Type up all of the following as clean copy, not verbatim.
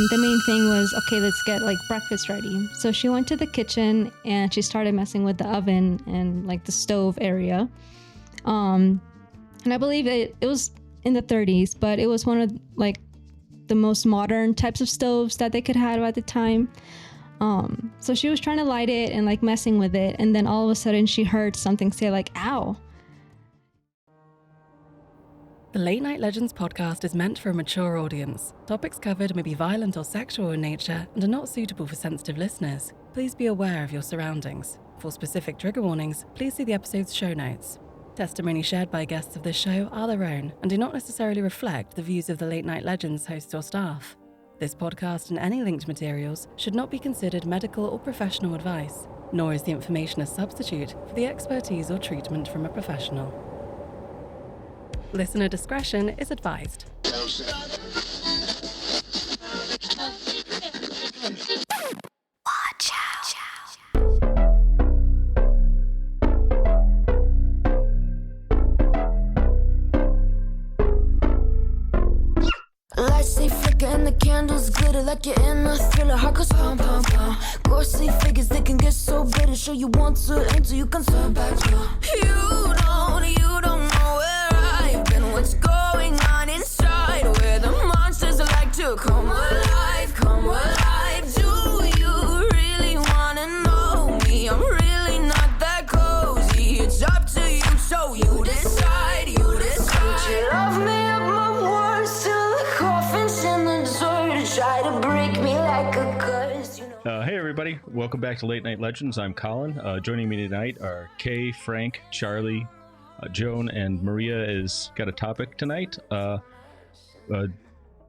the main thing was, okay, let's get like breakfast ready. So she went to the kitchen and she started messing with the oven and like the stove area. And I believe it was in the 30s, but it was one of like the most modern types of stoves that they could have at the time. So she was trying to light it and like messing with it, and then all of a sudden she heard something say like, ow. The Late Night Legends podcast is meant for a mature audience. Topics covered may be violent or sexual in nature and are not suitable for sensitive listeners. Please be aware of your surroundings. For specific trigger warnings, please see the episode's show notes. Testimony shared by guests of this show are their own and do not necessarily reflect the views of the Late Night Legends hosts or staff. This podcast and any linked materials should not be considered medical or professional advice, nor is the information a substitute for the expertise or treatment from a professional. Listener discretion is advised. Watch out. Lights they flicker and the candles glitter like you're in a thriller. Heart goes pum pum pum. Ghostly figures they can get so bitter. Show you want to until you can turn back. You don't know where I've been. What's going on inside? Where the monsters like to come alive, come alive. Do you really wanna know me? I'm really not that cozy. It's up to you, so you decide. You love me up my words till the coffin's in the door. Try to break me like a curse, you know. Hey everybody, welcome back to Late Night Legends. I'm Colin. Joining me tonight are Kay, Frank, Charlie, Joan, and Maria has got a topic tonight. Forgot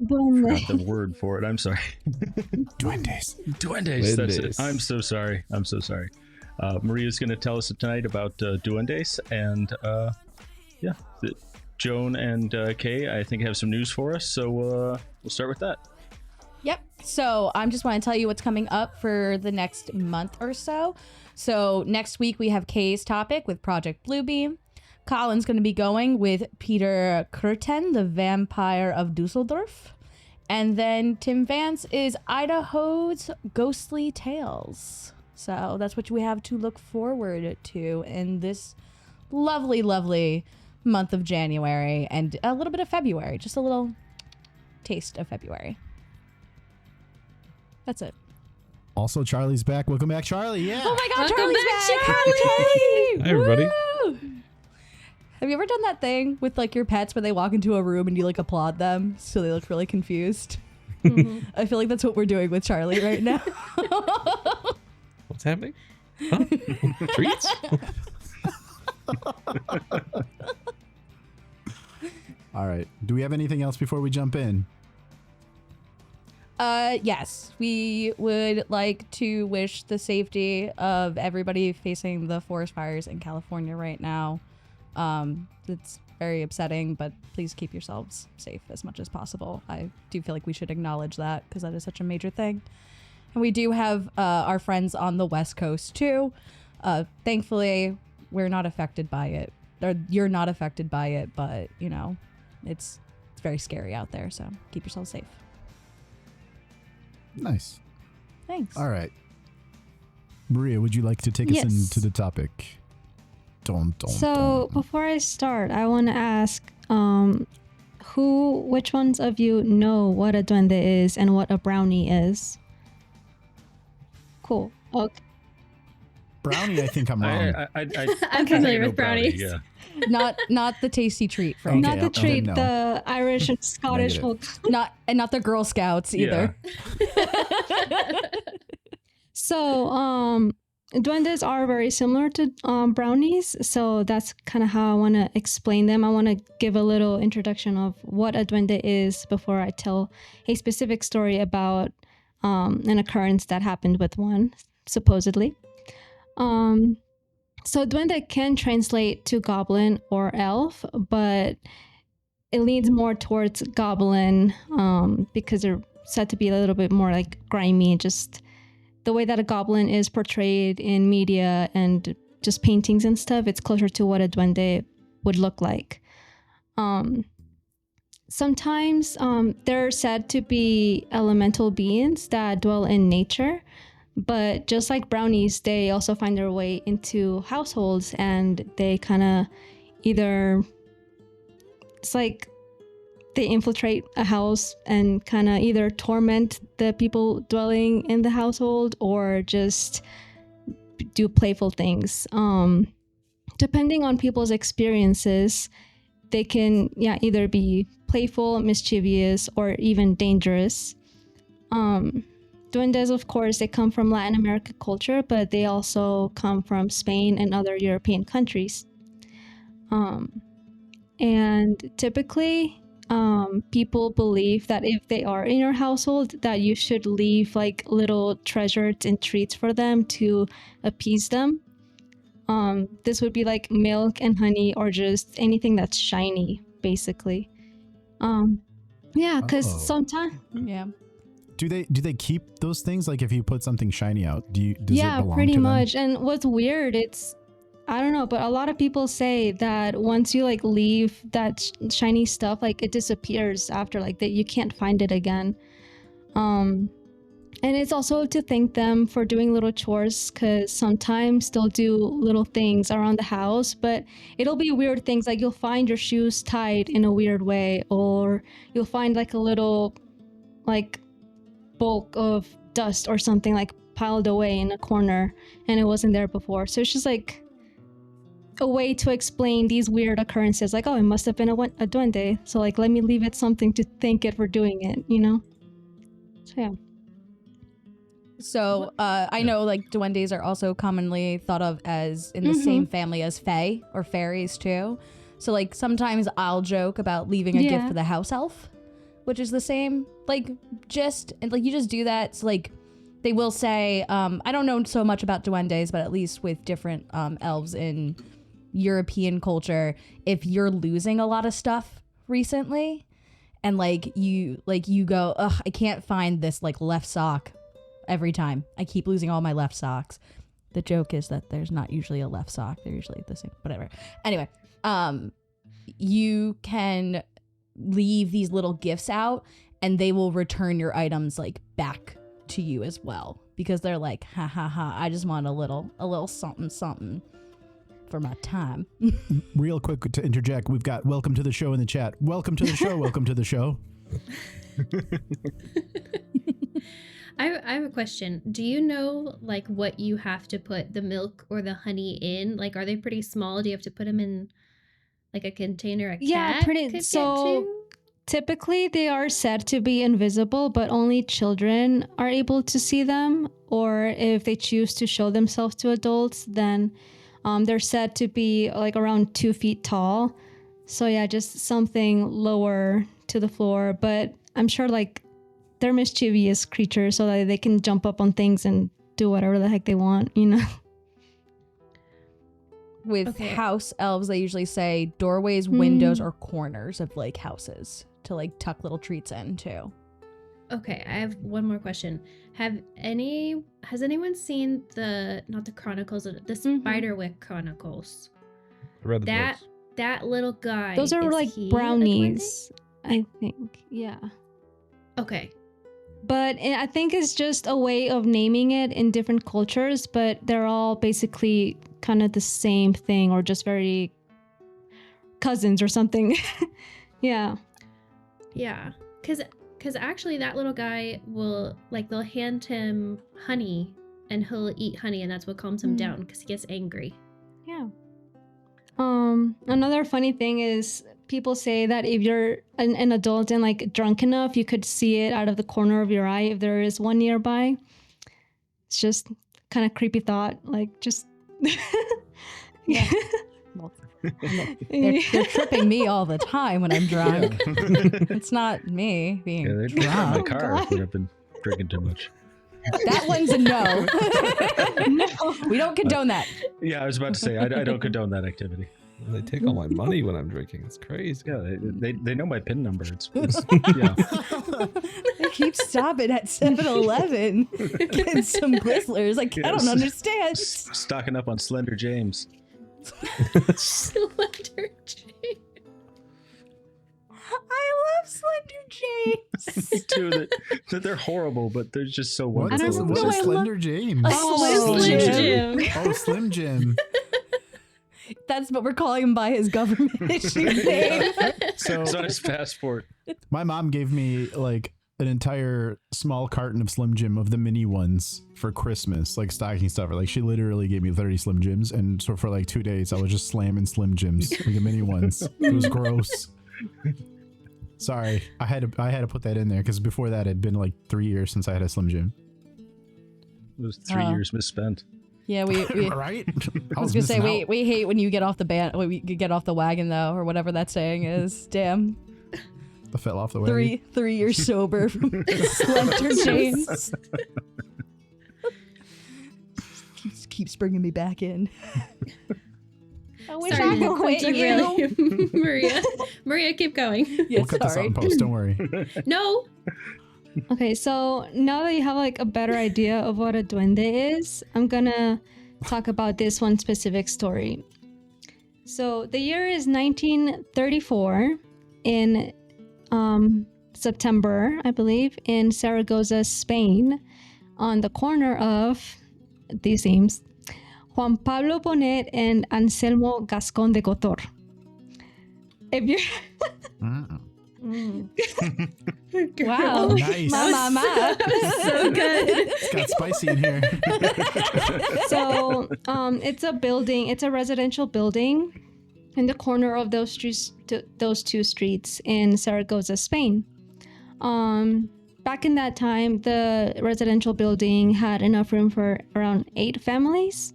the word for it. I'm sorry. Duendes. That's it. I'm so sorry. Maria's going to tell us tonight about duendes, and Joan and Kay, I think, have some news for us. So we'll start with that. Yep. So I just want to tell you what's coming up for the next month or so. So next week we have Kay's topic with Project Bluebeam. Colin's going to be going with Peter Kürten, the Vampire of Dusseldorf. And then Tim Vance is Idaho's Ghostly Tales. So that's what we have to look forward to in this lovely, lovely month of January and a little bit of February. Just a little taste of February. That's it. Also, Charlie's back. Welcome back, Charlie. Yeah. Oh my God, Welcome Charlie's back, back. Charlie. Hi, everybody. Woo! Have you ever done that thing with like your pets where they walk into a room and you like applaud them so they look really confused? Mm-hmm. I feel like that's what we're doing with Charlie right now. What's happening? Huh? Treats? All right. Do we have anything else before we jump in? Yes, we would like to wish the safety of everybody facing the forest fires in California right now. It's very upsetting, but please keep yourselves safe as much as possible. I do feel like we should acknowledge that because that is such a major thing. And we do have our friends on the West Coast too. Thankfully, we're not affected by it. Or you're not affected by it, but you know, it's very scary out there. So keep yourselves safe. Nice. Thanks. All right. Maria, would you like to take us into the topic? Before I start, I want to ask, which ones of you know what a duende is and what a brownie is? Cool. Okay. Brownie, I think I'm wrong. I'm familiar with brownies. Yeah. Not the tasty treat, Frank. Not the treat, no. the Irish and Scottish folks. Not the Girl Scouts either. Yeah. So, duendes are very similar to brownies, so that's kind of how I want to explain them. I want to give a little introduction of what a duende is before I tell a specific story about an occurrence that happened with one, supposedly. So duende can translate to goblin or elf, but it leans more towards goblin because they're said to be a little bit more like grimy, just the way that a goblin is portrayed in media and just paintings and stuff. It's closer to what a duende would look like. sometimes they're said to be elemental beings that dwell in nature, but just like brownies, they also find their way into households, and they kind of either, it's like they infiltrate a house and kind of either torment the people dwelling in the household or just do playful things. Depending on people's experiences, they can either be playful, mischievous, or even dangerous. Duendes, of course, they come from Latin American culture, but they also come from Spain and other European countries. And typically, people believe that if they are in your household, that you should leave like little treasures and treats for them to appease them. This would be like milk and honey, or just anything that's shiny, basically. Because sometimes Do they keep those things? Like if you put something shiny out, does it belong pretty to them? much. And what's weird, I don't know, but a lot of people say that once you like leave that shiny stuff, like it disappears after, like that you can't find it again. And it's also to thank them for doing little chores, because sometimes they'll do little things around the house, but it'll be weird things, like you'll find your shoes tied in a weird way, or you'll find like a little like bulk of dust or something like piled away in a corner and it wasn't there before. So it's just like a way to explain these weird occurrences, like, oh, it must have been a duende, so like let me leave it something to thank it for doing it, you know? So yeah. So I know like duendes are also commonly thought of as in the same family as fae or fairies too. So like sometimes I'll joke about leaving a gift for the house elf, which is the same. Like just you just do that. So like they will say, I don't know so much about duendes, but at least with different elves in European culture, if you're losing a lot of stuff recently and like you go, ugh, I can't find this like left sock every time. I keep losing all my left socks. The joke is that there's not usually a left sock. They're usually the same, whatever. Anyway, you can leave these little gifts out and they will return your items like back to you as well, because they're like, ha ha ha, I just want a little something for my time. Real quick to interject, we've got welcome to the show in the chat. Welcome to the show. Welcome to the show. I have a question. Do you know like what you have to put the milk or the honey in? Like, are they pretty small? Do you have to put them in like a container? Typically they are said to be invisible, but only children are able to see them, or if they choose to show themselves to adults, then they're said to be like around 2 feet tall. So yeah, just something lower to the floor, but I'm sure like they're mischievous creatures, so that they can jump up on things and do whatever the heck they want, you know? With house elves, they usually say doorways, windows, or corners of like houses to like tuck little treats in too. Okay, I have one more question. Has anyone seen not the Chronicles, the Spiderwick Chronicles? I read the books. That little guy. Those are like brownies, I think. Yeah. Okay. But I think it's just a way of naming it in different cultures, but they're all basically kind of the same thing, or just very cousins or something. Yeah. Yeah. Because actually that little guy will, like, they'll hand him honey and he'll eat honey, and that's what calms him down because he gets angry. Yeah. Another funny thing is people say that if you're an adult and like drunk enough, you could see it out of the corner of your eye if there is one nearby. It's just kind of creepy thought, like just yeah. Well, they're tripping me all the time when I'm drunk. It's not me being they're drunk. in my car when I've been drinking too much. That one's a no. No. We don't condone that. Yeah, I was about to say, I don't condone that activity. They take all my money when I'm drinking. It's crazy. Yeah, they know my PIN number. It's yeah. They keep stopping at 7-Eleven getting some Twizzlers. Like, I don't understand. Stocking up on Slender James. Slender James. I love Slender James. Too, that they're horrible, but they're just so What wonderful. is, what is Slender James? Oh, Slim Jim. Jim. Oh, Slim Jim. That's what we're calling him by his government issue name. So It's on his passport. my mom gave me like an entire small carton of Slim Jim of the mini ones for Christmas, like stocking stuffer. Like she literally gave me 30 Slim Jims, and so for like 2 days I was just slamming Slim Jims, like the mini ones. It was gross. Sorry, I had to put that in there because before that it had been like 3 years since I had a Slim Jim. It was 3 years misspent. Yeah, we Right? I was gonna say we hate when you get off the we get off the wagon though, or whatever that saying is. Damn. I fell off the wagon. 3 years sober from Slender James. keeps bringing me back in. I wish Sorry, I could quit you. Maria. Maria, keep going. Yeah, We'll cut this out sorry. in post. Don't worry. No. Okay, so now that you have like a better idea of what a duende is, I'm gonna talk about this one specific story. So the year is 1934 in September, I believe, in Zaragoza, Spain, on the corner of these names, Juan Pablo Bonet and Anselmo Gascon de Cotor. If you're Wow. Nice. Ma. So good. It's got spicy in here. So it's a building, it's a residential building in the corner of those two streets in Zaragoza, Spain. Back in that time, the residential building had enough room for around 8 families,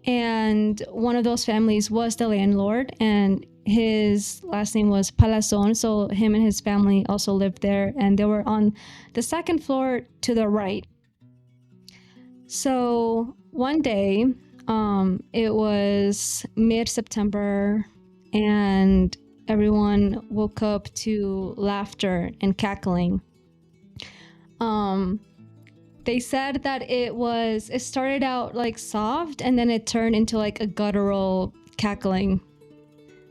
and one of those families was the landlord, and his last name was Palazon, so him and his family also lived there, and they were on the second floor to the right. So one day, it was mid-September, and everyone woke up to laughter and cackling. They said that it started out like soft, and then it turned into like a guttural cackling.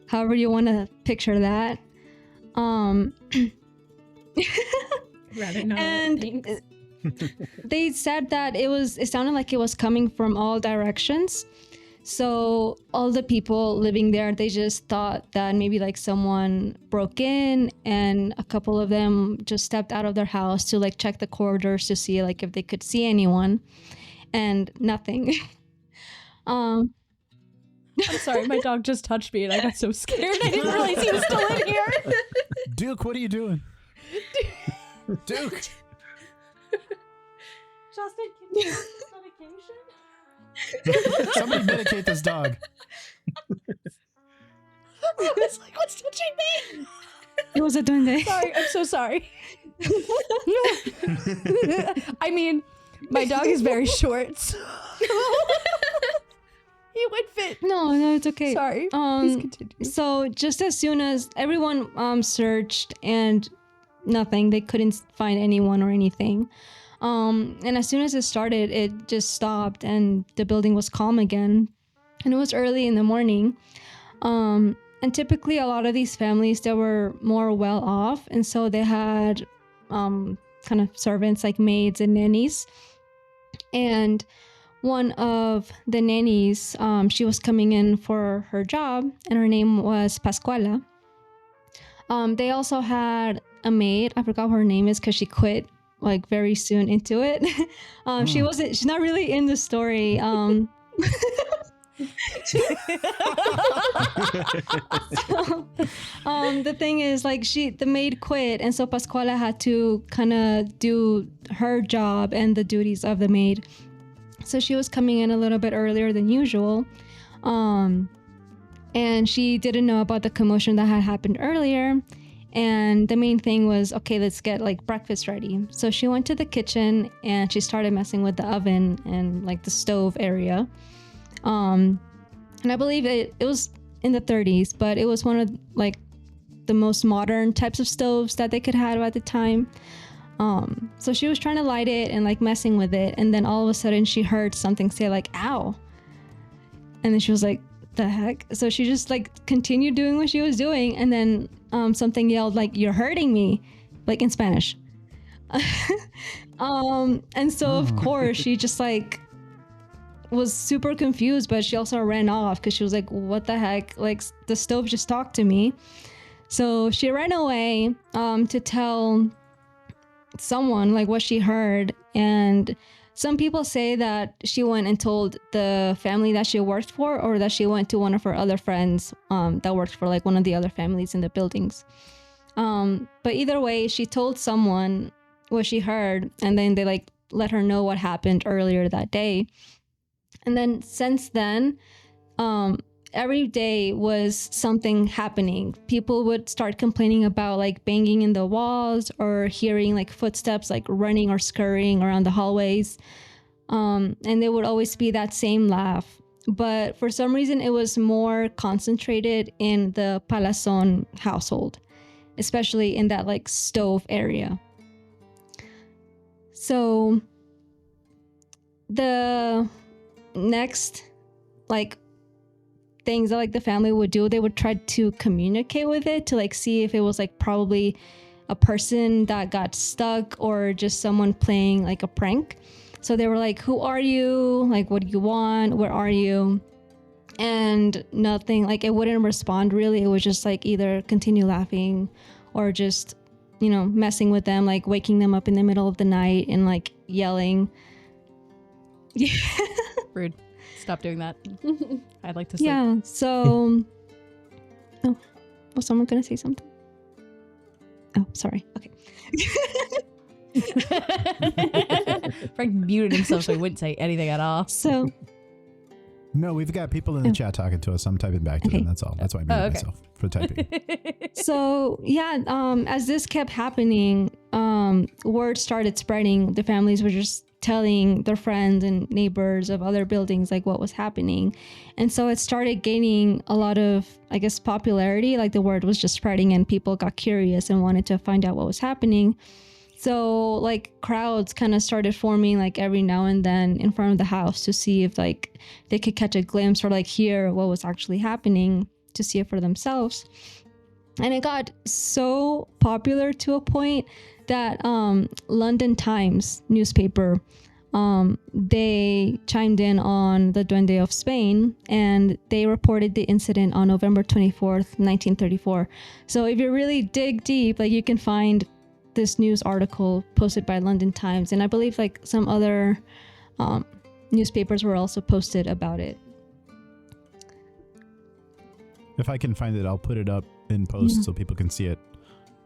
However you want to picture that. Rather not. And Thanks. they said that it sounded like it was coming from all directions. So all the people living there, they just thought that maybe like someone broke in, and a couple of them just stepped out of their house to like check the corridors to see like if they could see anyone, and nothing. I'm sorry, my dog just touched me and I got so scared. I didn't realize he was still in here. Duke, what are you doing? Duke. Justin, can you use medication? Somebody medicate this dog. I was like, what's touching me? It was a duende. Sorry, I'm so sorry. I mean, my dog is very short, so he would fit. No, it's okay. Sorry. Please continue. So just as soon as everyone searched and nothing, they couldn't find anyone or anything. And as soon as it started, it just stopped and the building was calm again. And it was early in the morning. And typically a lot of these families, they were more well off. And so they had kind of servants like maids and nannies. And one of the nannies, she was coming in for her job, and her name was Pascuala. They also had a maid. I forgot what her name is because she quit like very soon into it. She's not really in the story. The thing is, like, the maid quit, and so Pascuala had to kind of do her job and the duties of the maid. So she was coming in a little bit earlier than usual, and she didn't know about the commotion that had happened earlier. And the main thing was, okay, let's get like breakfast ready. So she went to the kitchen and she started messing with the oven and like the stove area. And I believe it was in the 30s, but it was one of like the most modern types of stoves that they could have at the time. So she was trying to light it and like messing with it. And then all of a sudden she heard something say like, ow. And then she was like, the heck? So she just like continued doing what she was doing, and then something yelled like, "You're hurting me," like in Spanish. And so of course she just like was super confused, but she also ran off because she was like, what the heck? Like the stove just talked to me. So she ran away to tell someone like what she heard. And some people say that she went and told the family that she worked for, or that she went to one of her other friends that worked for like one of the other families in the buildings. But either way, she told someone what she heard, and then they like let her know what happened earlier that day. And then since then, every day was something happening. People would start complaining about like banging in the walls, or hearing like footsteps like running or scurrying around the hallways. And there would always be that same laugh. But for some reason, it was more concentrated in the Palazon household, especially in that like stove area. So the next like things that like the family would do, they would try to communicate with it to like see if it was like probably a person that got stuck, or just someone playing like a prank. So they were like, who are you? Like, what do you want? Where are you? And nothing, like it wouldn't respond really. It was just like either continue laughing, or just, you know, messing with them, like waking them up in the middle of the night and like yelling. Yeah. Rude. Stop doing that. I'd like to sleep. Yeah. So, oh, was someone gonna say something? Oh, sorry. Okay. Frank muted himself so he wouldn't say anything at all. So, No, we've got people in the chat talking to us. I'm typing back to them. That's all. That's why I muted myself for typing. so yeah, as this kept happening, word started spreading. The families were just telling their friends and neighbors of other buildings like what was happening. And so it started gaining a lot of, I guess, popularity. Like the word was just spreading, and people got curious and wanted to find out what was happening. So like crowds kind of started forming like every now and then in front of the house to see if like they could catch a glimpse or like hear what was actually happening, to see it for themselves. And it got so popular to a point that London Times newspaper, they chimed in on the Duende of Spain, and they reported the incident on November 24th, 1934. So if you really dig deep, like you can find this news article posted by London Times, and I believe like some other newspapers were also posted about it. If I can find it, I'll put it up in post so people can see it.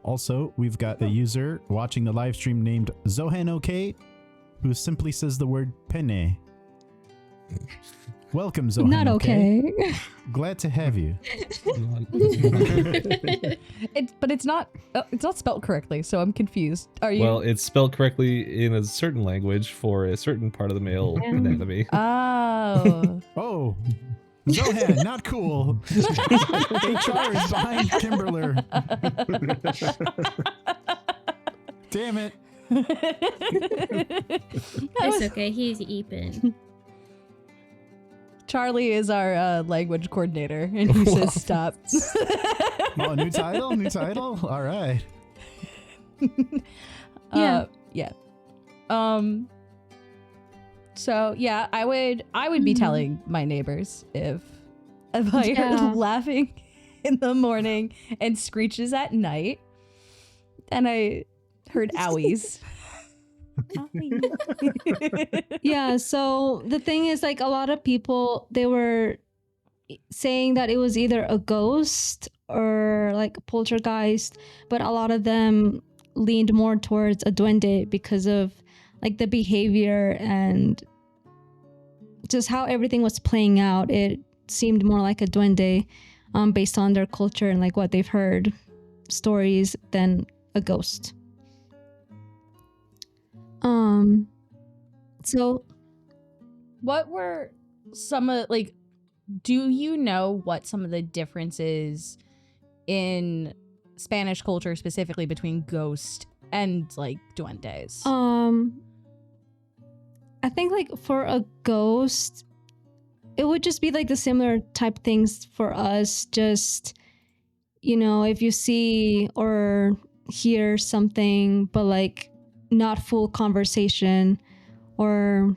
Also, we've got a user watching the live stream named Zohan OK, who simply says the word penne. Welcome, Zohan. Not okay. Glad to have you. But it's not spelled correctly, so I'm confused. Are you? Well, it's spelled correctly in a certain language for a certain part of the male anatomy. Oh. Oh, Zohan, not cool. HR is behind Kimberler. Damn it. It's okay. He's Eepin. Charlie is our language coordinator, and he says stop. Oh, new title? New title? All right. Yeah. So yeah, I would be telling my neighbors if I heard laughing in the morning and screeches at night, and I heard owies. Yeah, so the thing is, like, a lot of people, they were saying that it was either a ghost or like a poltergeist, but a lot of them leaned more towards a duende because of like the behavior and just how everything was playing out. It seemed more like a duende based on their culture and like what they've heard stories than a ghost. So what were some of, like, do you know what some of the differences in Spanish culture specifically between ghost and like duendes? I think like for a ghost, it would just be like the similar type things for us. Just, if you see or hear something, but like not full conversation, or,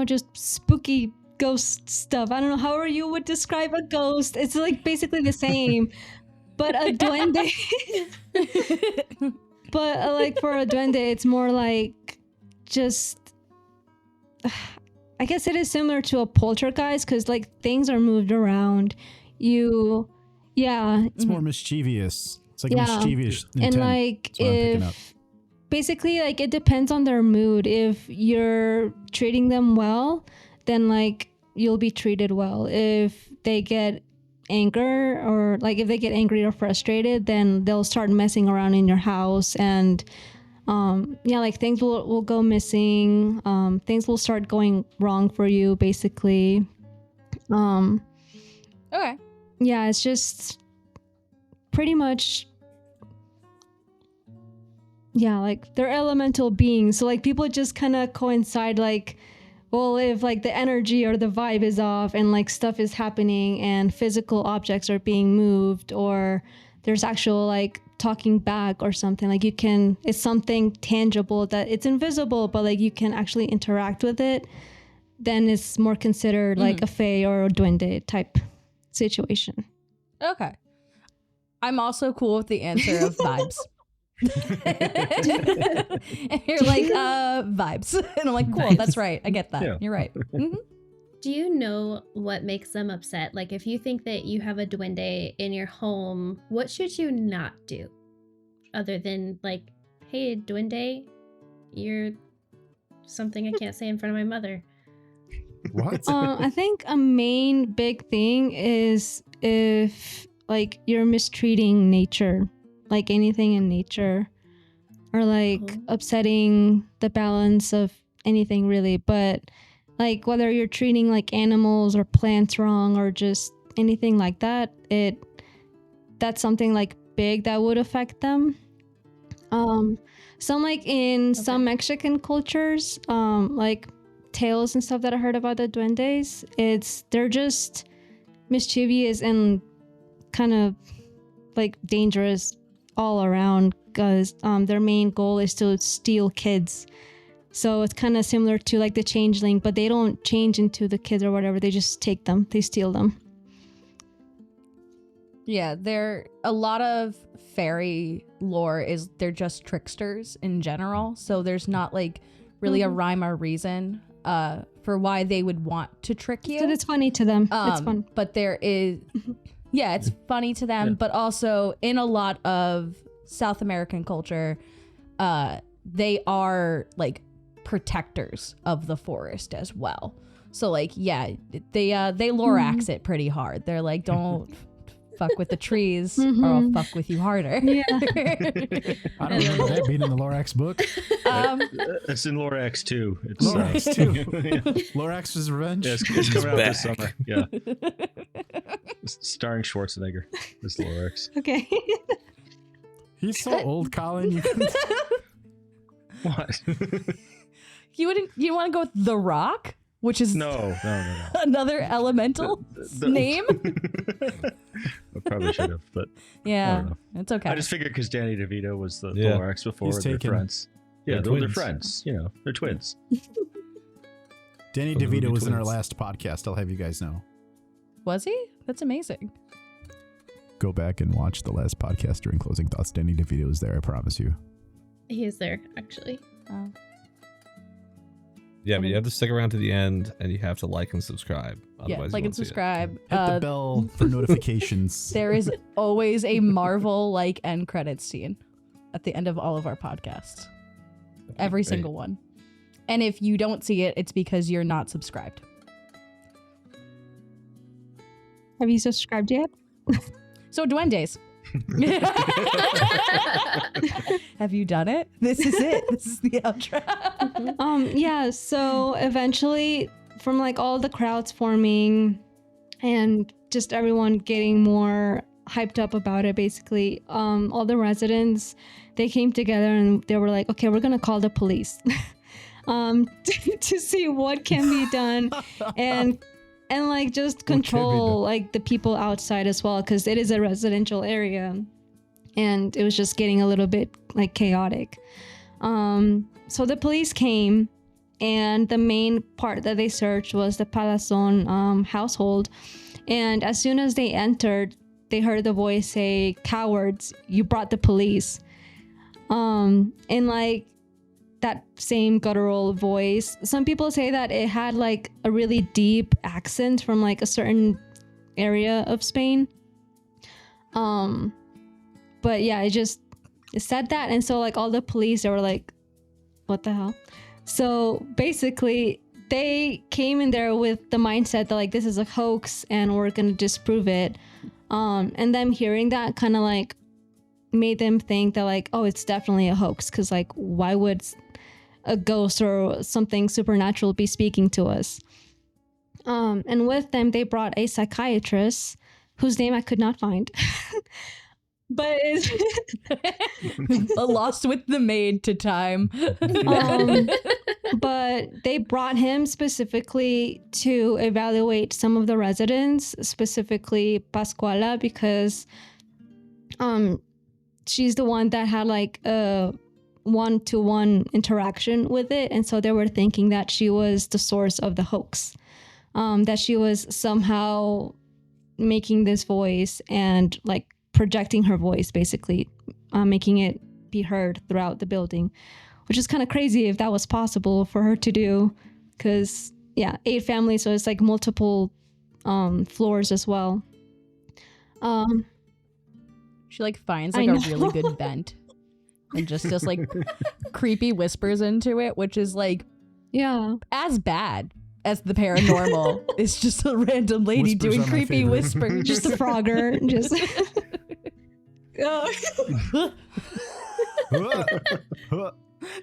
just spooky ghost stuff. I don't know how you would describe a ghost. It's like basically the same, but a duende. But like for a duende, it's more like just, I guess it is similar to a poltergeist, because like things are moved around. It's more mischievous. It's like mischievous intent. And like That's what I'm picking up. Basically, like it depends on their mood. If you're treating them well, then like you'll be treated well. If they get anger, or like if they get angry or frustrated, then they'll start messing around in your house, and like things will go missing. Things will start going wrong for you, basically. Okay. Yeah, it's just pretty much, like they're elemental beings. So like people just kind of coincide, like, well, if like the energy or the vibe is off and like stuff is happening and physical objects are being moved, or there's actual like talking back or something, like it's something tangible that it's invisible, but like you can actually interact with it, then it's more considered like a fae or a duende type situation. Okay. I'm also cool with the answer of vibes. And you're like, vibes. And I'm like, cool, that's right. I get that. Yeah. You're right. Mm-hmm. Do you know what makes them upset? Like if you think that you have a duende in your home, what should you not do? Other than like, hey, duende, you're something I can't say in front of my mother. What? I think a main big thing is if like you're mistreating nature, like anything in nature, or like upsetting the balance of anything really. But like whether you're treating like animals or plants wrong, or just anything like that, that's something like big that would affect them. Some like in some Mexican cultures, like tales and stuff that I heard about the duendes, they're just mischievous and kind of like dangerous all around, because their main goal is to steal kids. So it's kind of similar to like the changeling, but they don't change into the kids or whatever, they just take them, they steal them. Yeah, a lot of fairy lore they're just tricksters in general. So there's not like really a rhyme or reason for why they would want to trick you. So it's funny to them. It's fun. But there is, it's funny to them. But also in a lot of South American culture, they are like protectors of the forest as well. So like, they Lorax it pretty hard. They're like, don't fuck with the trees or I'll fuck with you harder. Yeah. I don't remember that being in the Lorax book. It's in Lorax 2. It's Lorax 2. Lorax's Revenge. Yeah, it's coming out this summer. Yeah. Starring Schwarzenegger as Lorax. Okay. He's so old, Colin. You couldn't... What? You want to go with The Rock? Which is no. another elemental name. I probably should have, but yeah, I don't know. It's okay. I just figured because Danny DeVito was the Lorax before. They're friends. Yeah, they're friends. They're twins. Danny DeVito was in our last podcast. I'll have you guys know. Was he? That's amazing. Go back and watch the last podcast during closing thoughts. Danny DeVito is there. I promise you. He is there, actually. Yeah, but you have to stick around to the end, and you have to like and subscribe. Otherwise like and subscribe. Hit the bell for notifications. There is always a Marvel end credits scene at the end of all of our podcasts. Every single one. And if you don't see it, it's because you're not subscribed. Have you subscribed yet? So Duendes. Have you done it? This is it. This is the outro. So eventually, from like all the crowds forming and just everyone getting more hyped up about it, basically, all the residents, they came together and they were like, okay, we're gonna call the police. to see what can be done and like just control like the people outside as well, because it is a residential area and it was just getting a little bit like chaotic. So the police came, and the main part that they searched was the Palazon household. And as soon as they entered, they heard the voice say, "Cowards, you brought the police." In like that same guttural voice. Some people say that it had like a really deep accent from like a certain area of Spain. But yeah, it said that, and so like all the police, they were like, "What the hell?" So basically, they came in there with the mindset that like this is a hoax and we're gonna disprove it. And them hearing that kind of like made them think that like, oh, it's definitely a hoax, because like why would a ghost or something supernatural be speaking to us? And with them, they brought a psychiatrist whose name I could not find. But it's lost with the maid to time. But they brought him specifically to evaluate some of the residents, specifically Pascuala, because she's the one that had like a one-to-one interaction with it, and so they were thinking that she was the source of the hoax, that she was somehow making this voice and like projecting her voice, basically making it be heard throughout the building, which is kind of crazy if that was possible for her to do, because 8 families, so it's like multiple floors as well. She like finds like a really good vent and just like creepy whispers into it, which is like as bad as the paranormal. It's just a random lady Whispers doing are my creepy favorite. whispers. Just a frogger, just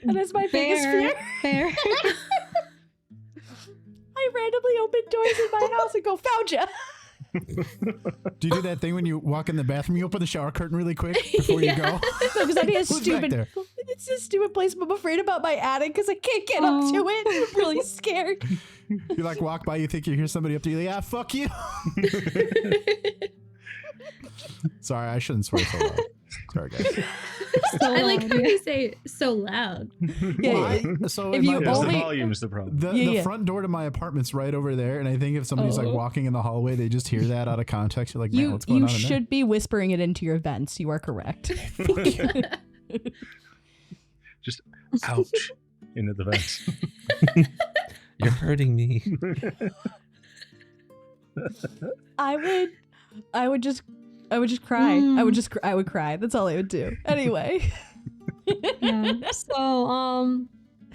And that's my biggest fear. fair. I randomly open doors in my house and go, "Found ya." Do you do that thing when you walk in the bathroom, you open the shower curtain really quick before you go? No, because that'd be a Who's back stupid. there? It's a stupid place, but I'm afraid about my attic because I can't get up to it. I'm really scared. You like walk by, you think you hear somebody up there, you're like, fuck you. Sorry, I shouldn't swear so loud. Sorry, guys. I like how you say so loud. So If in you my Yes, only- the volume's the problem. the front door to my apartment's right over there, and I think if somebody's like walking in the hallway, they just hear that out of context. You're like, man, what's going You on in there? should be whispering it into your vents. You are correct. Just ouch into the vents. You're hurting me. I would just cry. I would cry. That's all I would do. Anyway. So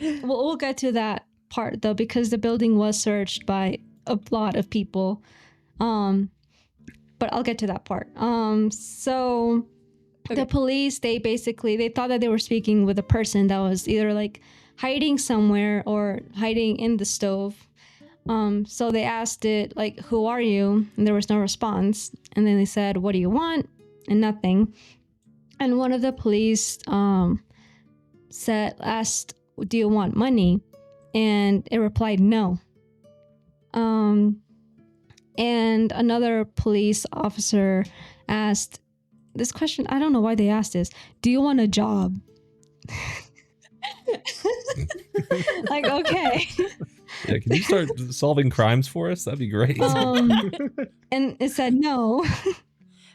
we'll get to that part though, because the building was searched by a lot of people. But I'll get to that part. So the police, they thought that they were speaking with a person that was either like hiding somewhere or hiding in the stove. So they asked it like, "Who are you?" And there was no response. And then they said, "What do you want?" And nothing. And one of the police asked, "Do you want money?" And it replied, "No." And another police officer asked this question. I don't know why they asked this. "Do you want a job?" Like, okay. Yeah, can you start solving crimes for us? That'd be great. And it said no.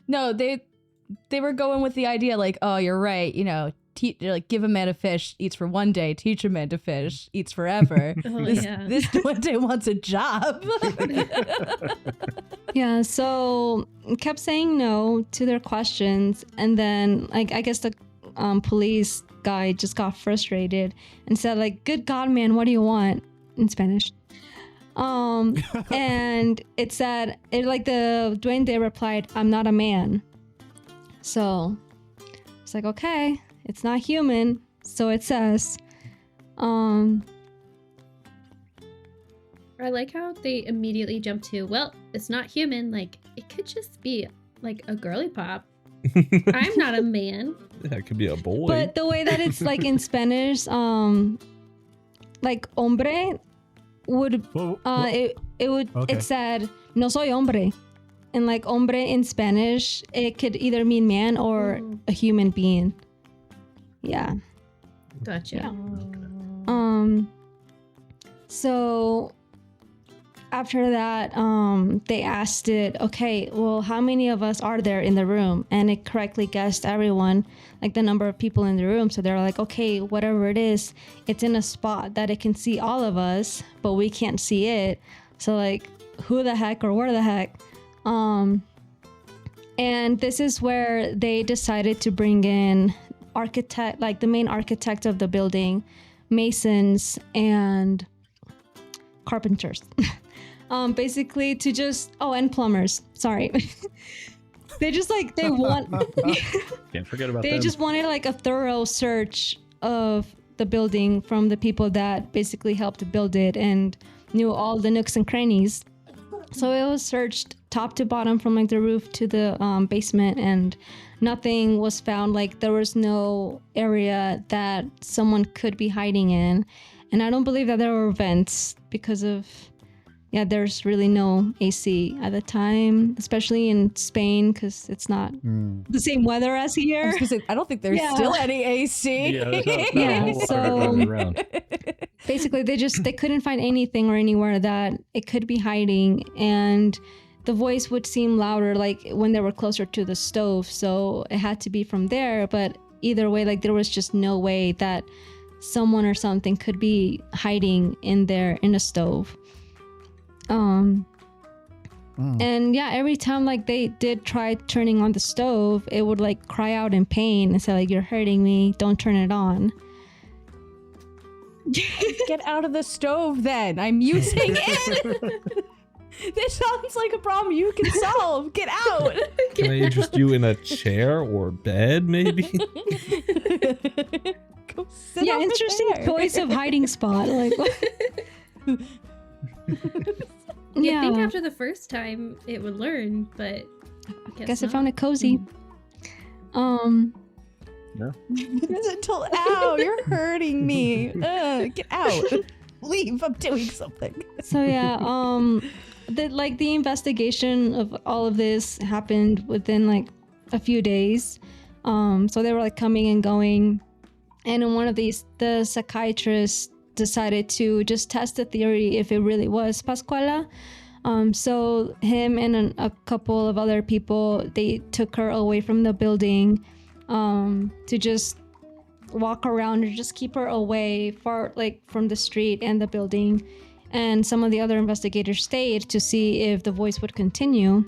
No, they were going with the idea like, "Oh, you're right. You know, like give a man a fish, eats for one day. Teach a man to fish, eats forever." This duende wants a job. Yeah, so kept saying no to their questions, and then like I guess the police guy just got frustrated and said like, "Good God, man, what do you want?" in Spanish. And it said like the duende replied, "I'm not a man." So it's like, okay, it's not human, so it says. I like how they immediately jump to, well, it's not human. Like, it could just be like a girly pop. I'm not a man. Yeah, it could be a boy. But the way that it's like in Spanish, like hombre would Okay. it said no soy hombre, and like hombre in Spanish it could either mean man or a human being. Yeah. Gotcha. Yeah. So after that, they asked it, okay, well, how many of us are there in the room? And it correctly guessed everyone, like the number of people in the room. So they're like, okay, whatever it is, it's in a spot that it can see all of us, but we can't see it. So like, who the heck or where the heck? And this is where they decided to bring in architect, like the main architect of the building, masons, and carpenters. Basically to just and plumbers, sorry. They just like they want Can't forget about they them. just wanted like a thorough search of the building from the people that basically helped build it and knew all the nooks and crannies. So it was searched top to bottom from like the roof to the basement, and nothing was found. Like there was no area that someone could be hiding in. And I don't believe that there were vents because of, there's really no AC at the time, especially in Spain, because it's not the same weather as I here. was gonna say, I don't think there's still any AC. Yeah, there's not a whole lot so running around. basically they couldn't find anything or anywhere that it could be hiding, and the voice would seem louder like when they were closer to the stove, so it had to be from there. But either way, like there was just no way that someone or something could be hiding in there in a stove. And every time like they did try turning on the stove, it would like cry out in pain and say like, you're hurting me, don't turn it on. Get out of the stove then. I'm using it. This sounds like a problem you can solve. Get out. Can I interest you in a chair or bed, maybe? Go sit over Interesting there. choice of hiding spot. Like, You think after the first time it would learn, but I guess I not. found it cozy. No. Until ow, you're hurting me. Get out. Leave. I'm doing something. So the investigation of all of this happened within like a few days. So they were like coming and going, and in one of these, the psychiatrist decided to just test the theory if it really was Pascuala. So him and a couple of other people, they took her away from the building to just walk around or just keep her away far, like from the street and the building. And some of the other investigators stayed to see if the voice would continue.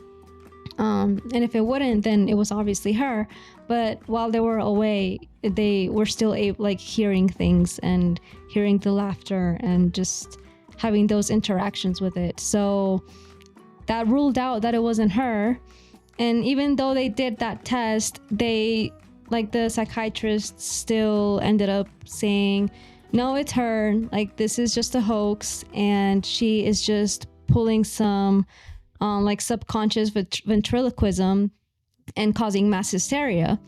And if it wouldn't, then it was obviously her. But while they were away, they were still hearing things and hearing the laughter and just having those interactions with it. So that ruled out that it wasn't her. And even though they did that test, the psychiatrist still ended up saying, no, it's her. Like, this is just a hoax, and she is just pulling some subconscious ventriloquism and causing mass hysteria.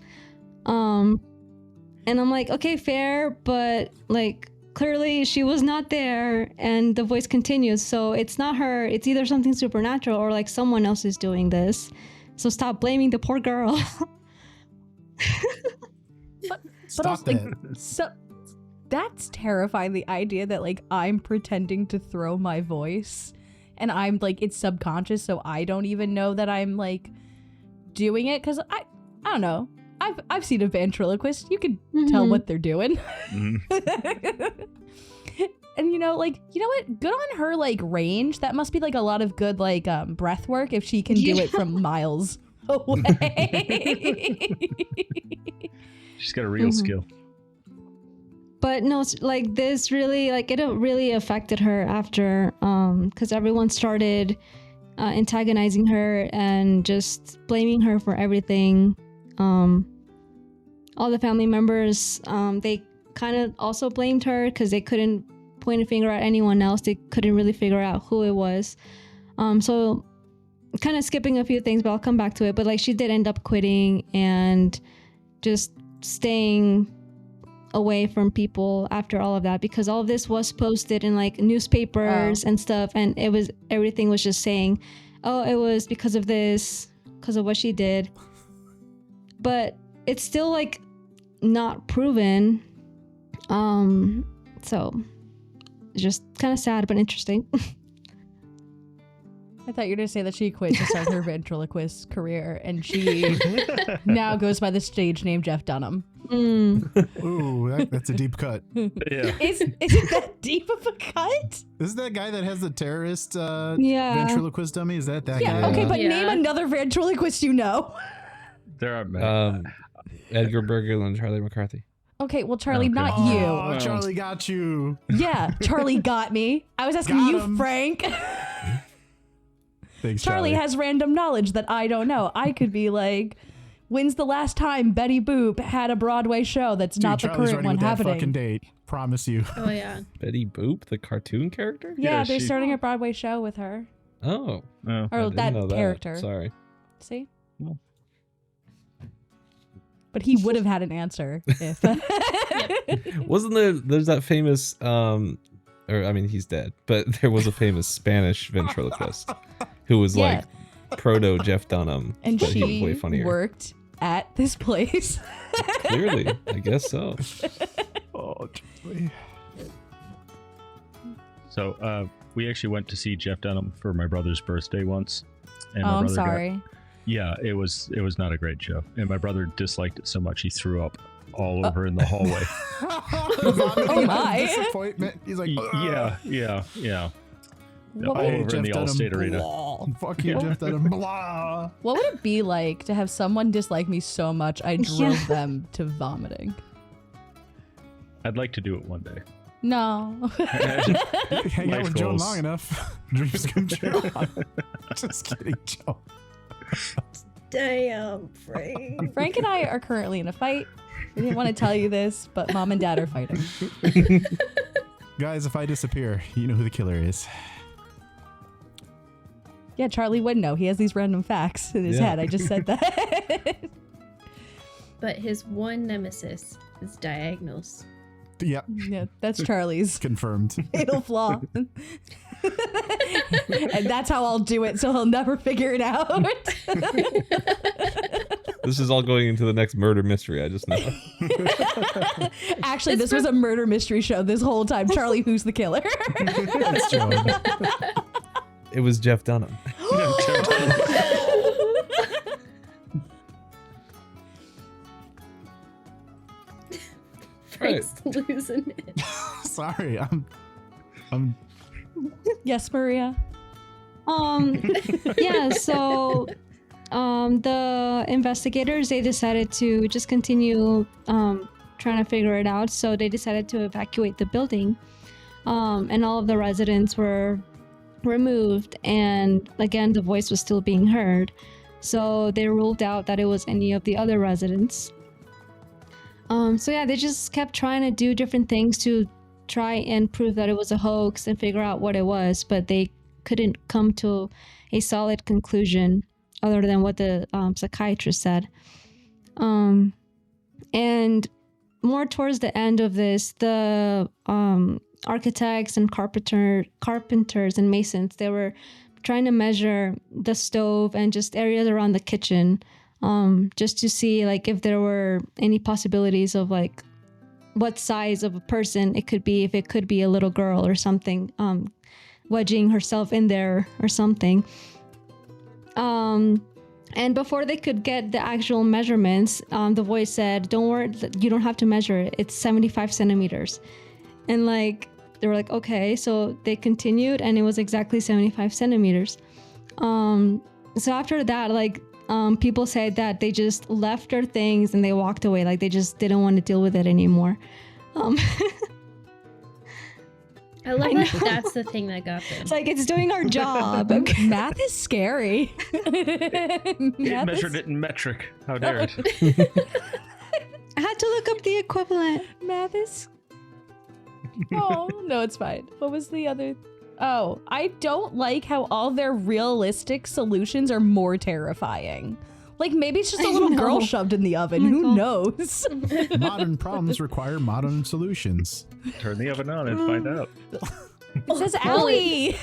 And I'm like, okay, fair, but like clearly she was not there, and the voice continues. So it's not her. It's either something supernatural or like someone else is doing this. So stop blaming the poor girl. But also, like, so that's terrifying. The idea that like I'm pretending to throw my voice, and I'm like it's subconscious, so I don't even know that I'm like doing it. Because I don't know. I've seen a ventriloquist. You can tell what they're doing. And you know what? Good on her like range. That must be like a lot of good like breath work if she can do it from miles away. She's got a real skill. But no, like this really, like it really affected her after, because everyone started antagonizing her and just blaming her for everything. All the family members, they kind of also blamed her because they couldn't point a finger at anyone else. They couldn't really figure out who it was. So kind of skipping a few things, but I'll come back to it. But like she did end up quitting and just staying away from people after all of that, because all of this was posted in like newspapers and stuff, and everything was just saying, oh, it was because of this, because of what she did. But it's still like not proven. So it's just kind of sad but interesting. I thought you were going to say that she quit to start her ventriloquist career, and she now goes by the stage name Jeff Dunham. Ooh, that's a deep cut. Yeah. Is it that deep of a cut? Isn't that guy that has the terrorist ventriloquist dummy? Is that guy? Yeah, okay, but name another ventriloquist you know. There are many. Edgar Bergen and Charlie McCarthy. Okay, well, Charlie, Okay. not you. Oh, Charlie got you. Yeah, Charlie got me. I was asking Got you, him. Frank. Thanks, Charlie has random knowledge that I don't know. I could be like, when's the last time Betty Boop had a Broadway show that's not the Charlie's current ready one with that fucking happening? date. Promise you. Oh yeah. Betty Boop, the cartoon character? Yeah, Yeah, they're she- starting a Broadway show with her. Oh. Oh. I Or didn't that know character. Sorry. See? Well. But he would have had an answer if. Wasn't there's that famous he's dead, but there was a famous Spanish ventriloquist who was Yeah. like proto Jeff Dunham, And but he was way she funnier. worked at this place. Clearly, I guess so. Oh, Charlie. So we actually went to see Jeff Dunham for my brother's birthday once. And my Oh, I'm brother got- sorry. yeah, it was not a great show. And my brother disliked it so much he threw up all over in the hallway. Oh my. Disappointment. He's like, Yeah. What All would, over in the Allstate Arena. Blah. Fuck you, Jeff Dunham. Blah. what would it be like to have someone dislike me so much I drove them to vomiting? I'd like to do it one day. No. Hang out Life with Joan goals. long enough. Dreams come true. Just kidding, Joe. Damn, Frank. Frank and I are currently in a fight. We didn't want to tell you this, but Mom and Dad are fighting. Guys, if I disappear, you know who the killer is. Yeah, Charlie would know. He has these random facts in his Yeah. head. I just said that. But his one nemesis is diagonals. Yep, Yeah, that's Charlie's confirmed. fatal flaw. And that's how I'll do it, so he'll never figure it out. This is all going into the next murder mystery. I just know. Actually, this was a murder mystery show this whole time. Charlie, who's the killer? That's Joan. It was Jeff Dunham. Frank's losing it. Sorry, I'm Yes, Maria. Yeah, so the investigators, they decided to just continue trying to figure it out. So they decided to evacuate the building, and all of the residents were removed, and again the voice was still being heard. So they ruled out that it was any of the other residents. So yeah, they just kept trying to do different things to try and prove that it was a hoax and figure out what it was, but they couldn't come to a solid conclusion other than what the psychiatrist said. And more towards the end of this, the architects and carpenters and masons, they were trying to measure the stove and just areas around the kitchen, just to see like if there were any possibilities of like what size of a person it could be, if it could be a little girl or something, wedging herself in there or something. And before they could get the actual measurements, the voice said, "Don't worry, you don't have to measure it. It's 75 centimeters." And like, they were like, okay. So they continued and it was exactly 75 centimeters. So after that, like, people said that they just left their things and they walked away. Like they just didn't want to deal with it anymore. I love that that's the thing that got them. It's like, it's doing our job. Okay. Math is scary. It Math measured is, it in metric. How dare it? I had to look up the equivalent. math is. Oh, no, it's fine. What was the other? Oh, I don't like how all their realistic solutions are more terrifying. Like maybe it's just a I little girl know. shoved in the oven. Oh my Who God. knows? Modern problems require modern solutions. Turn the oven on and find out. It says Allie.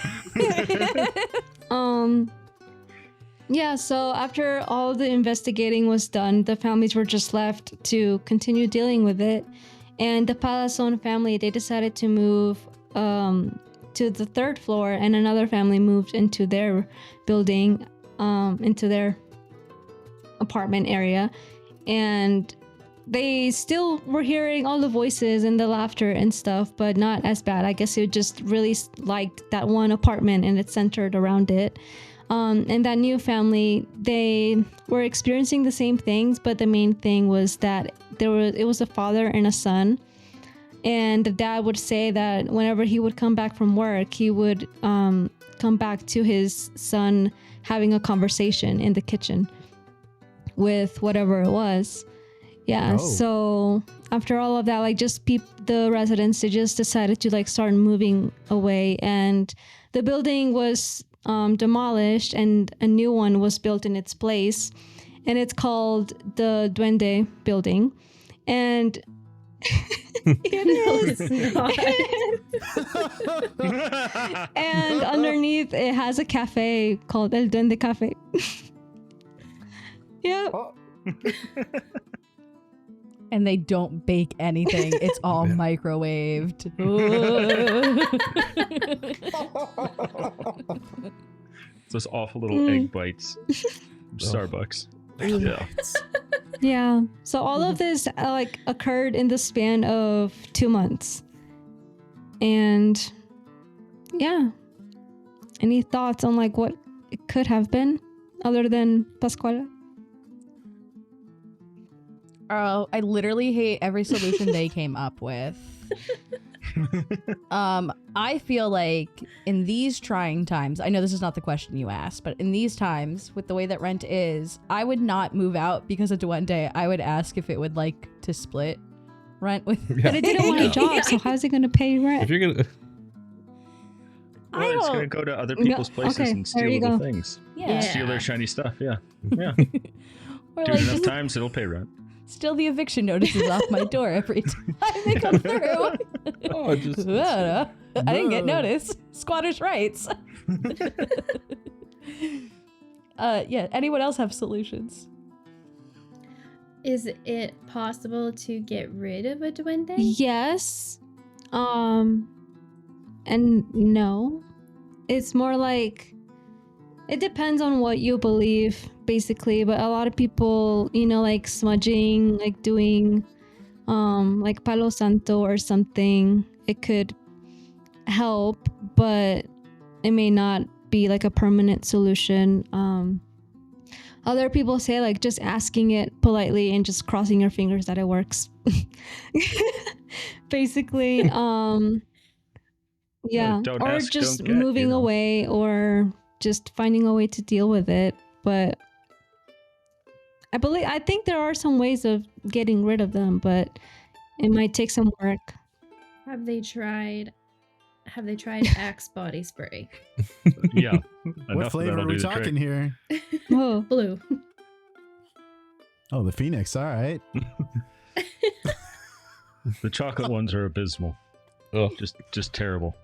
Yeah, so after all the investigating was done, the families were just left to continue dealing with it. And the Palazon family, they decided to move to the third floor, and another family moved into their building, into their apartment area. And they still were hearing all the voices and the laughter and stuff, but not as bad. I guess it just really liked that one apartment and it's centered around it. And that new family, they were experiencing the same things, but the main thing was that it was a father and a son. And the dad would say that whenever he would come back from work, he would come back to his son having a conversation in the kitchen with whatever it was. Yeah, Oh. so after all of that, like just the residents, they just decided to like start moving away, and the building was demolished and a new one was built in its place, and it's called the Duende building. And it is. And underneath it has a cafe called El Duende Cafe. Yeah. And they don't bake anything. It's all microwaved. Those awful little egg bites from Starbucks. Yeah. Yeah. So all of this like occurred in the span of 2 months. And yeah. Any thoughts on like what it could have been other than Pascuala? Oh, I literally hate every solution they came up with. I feel like in these trying times, I know this is not the question you asked, but in these times, with the way that rent is, I would not move out because of Duende. I would ask if it would like to split rent with Yeah. But it didn't want a job, so how's it going to pay rent? If you're gonna, Well, it's don't- going to go to other people's places okay, and there steal you little go. things. Yeah. Steal their shiny stuff, yeah. Yeah. Or Do like it enough just times, it'll pay rent. still the eviction notices off my door every time they come through. oh, just I didn't get No. notice. Squatters' rights. Yeah. Anyone else have solutions? Is it possible to get rid of a duende? Yes. And no. It's more like it depends on what you believe, basically, but a lot of people, like smudging, like doing like Palo Santo or something, it could help, but it may not be like a permanent solution. Other people say like just asking it politely and just crossing your fingers that it works. Basically, yeah, Don't or ask, just don't get, moving away or just finding a way to deal with it. But I think there are some ways of getting rid of them, but it might take some work. Have they tried Axe body spray? Yeah. What Enough flavor that'll are we do the talking trick. here? Oh, Blue. Oh, the Phoenix. All right. The chocolate ones are abysmal. oh, Just terrible.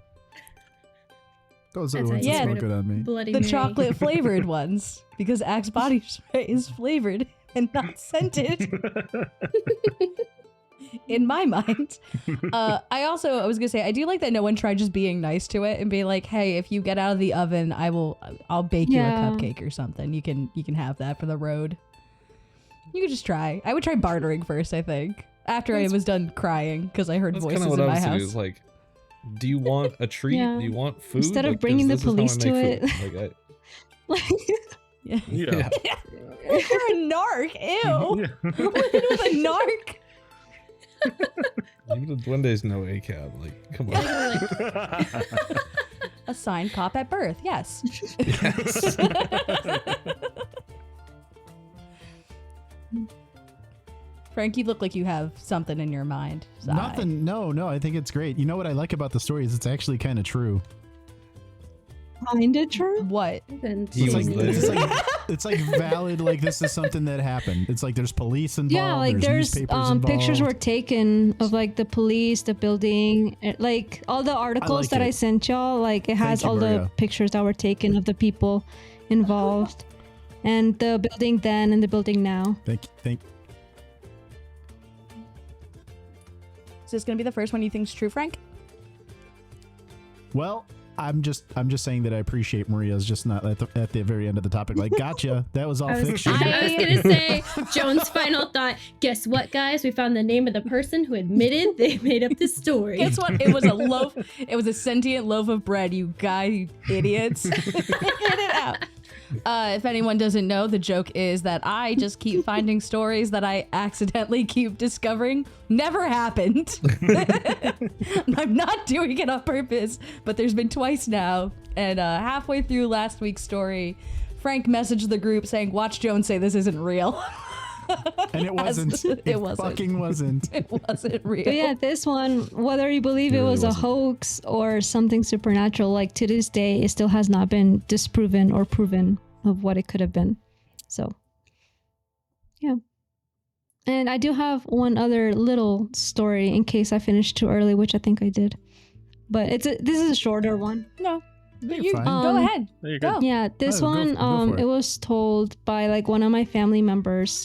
Those are the That's how ones you that get smell rid good on me. Bloody The Mary. chocolate flavored ones, because Axe body spray is flavored and not scented. In my mind. I was gonna say, I do like that no one tried just being nice to it and be like, hey, if you get out of the oven, I'll bake you a Yeah. cupcake or something. You can have that for the road. You could just try. I would try bartering first, I think. After I was done crying because I heard that's voices kind of in what I my was thinking. house. Is like, do you want a treat? Yeah. Do you want food? Instead of Like, 'cause bringing the this is how I police to make it. food. Like, Yeah. Yeah. You're a narc. Ew. What with a narc? even the duendes know ACAB. Like, come on. A signed cop at birth. Yes. Yes. Frank, you look like you have something in your mind. Sigh. Nothing. No. I think it's great. You know what I like about the story is it's actually kind of true. find it true? What? He was there. It's like valid. Like this is something that happened. It's like there's police involved. Yeah, like there's newspapers pictures were involved. taken of like the police, the building, like all the articles like that I it. sent y'all. Like it has Thank you, all the Maria. pictures that were taken of the people involved, and the building then and the building now. Thank. Is this gonna be the first one you think's true, Frank? Well, I'm just saying that I appreciate Maria's just not at the very end of the topic. Like, gotcha. That was all fiction. I was gonna say Joan's final thought. Guess what, guys? We found the name of the person who admitted they made up the story. Guess what? It was a loaf. It was a sentient loaf of bread. You idiots. Get it out. If anyone doesn't know, the joke is that I just keep finding stories that I accidentally keep discovering never happened. I'm not doing it on purpose, but there's been twice now. And halfway through last week's story, Frank messaged the group saying, "Watch Joan say this isn't real." And it wasn't. It wasn't. Fucking wasn't. It wasn't real. But yeah, this one, whether you believe it really was a wasn't. hoax or something supernatural, like to this day, it still has not been disproven or proven of what it could have been. So, yeah. And I do have one other little story in case I finished too early, which I think I did. But this is a shorter one. No. You're You fine. go ahead. There you Go. go. Yeah, this Oh, go one, for it. it was told by like one of my family members.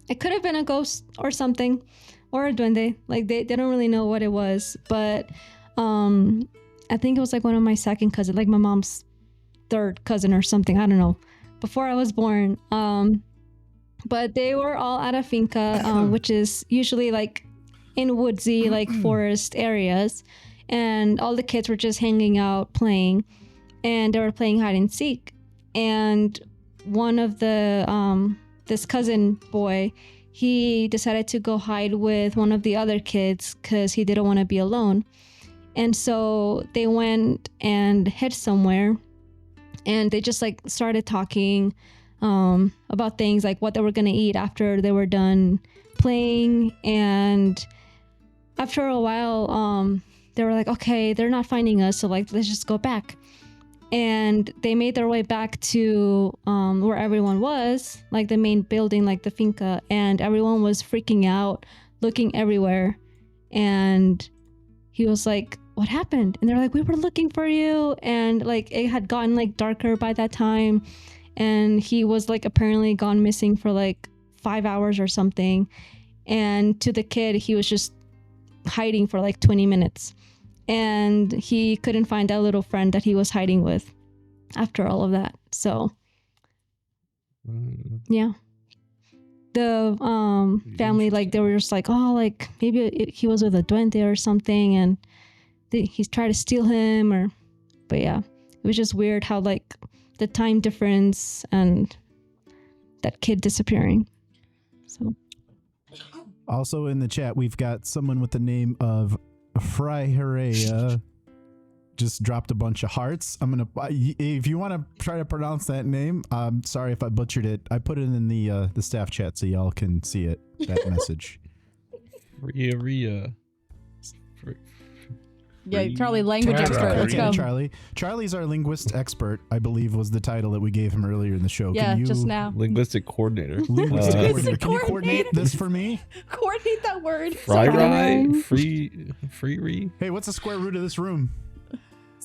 It could have been a ghost or something, or a duende. Like they don't really know what it was, but I think it was like one of my second cousin, like my mom's third cousin or something. I don't know, before I was born. But they were all at a finca, which is usually like in woodsy, like forest areas. And all the kids were just hanging out playing, and they were playing hide and seek. And one of the this cousin boy, he decided to go hide with one of the other kids because he didn't want to be alone. And so they went and hid somewhere, and they just like started talking about things like what they were gonna eat after they were done playing. And after a while, they were like, okay, they're not finding us, so like let's just go back. And they made their way back to where everyone was, like the main building, like the finca, and everyone was freaking out, looking everywhere. And he was like, what happened? And they're like, we were looking for you. And like it had gotten like darker by that time, and he was like apparently gone missing for like 5 hours or something. And to the kid, he was just hiding for like 20 minutes. And he couldn't find that little friend that he was hiding with after all of that. So, yeah. The family, like, they were just like, oh, like, maybe he was with a duende or something, and he's trying to steal him, but yeah. It was just weird how, like, the time difference and that kid disappearing. So. Also in the chat, we've got someone with the name of Freiherea just dropped a bunch of hearts. If you want to try to pronounce that name, I'm sorry if I butchered it. I put it in the staff chat so y'all can see it, that message. Ria. Yeah, Charlie, language Charlie, expert. Let's yeah, go. Charlie. Charlie's our linguist expert, I believe was the title that we gave him earlier in the show. Yeah, Can you, just now. Linguistic coordinator. Linguistic Uh, coordinator. Can you coordinate this for me? Coordinate that word. Fry free Hey, what's the square root of this room?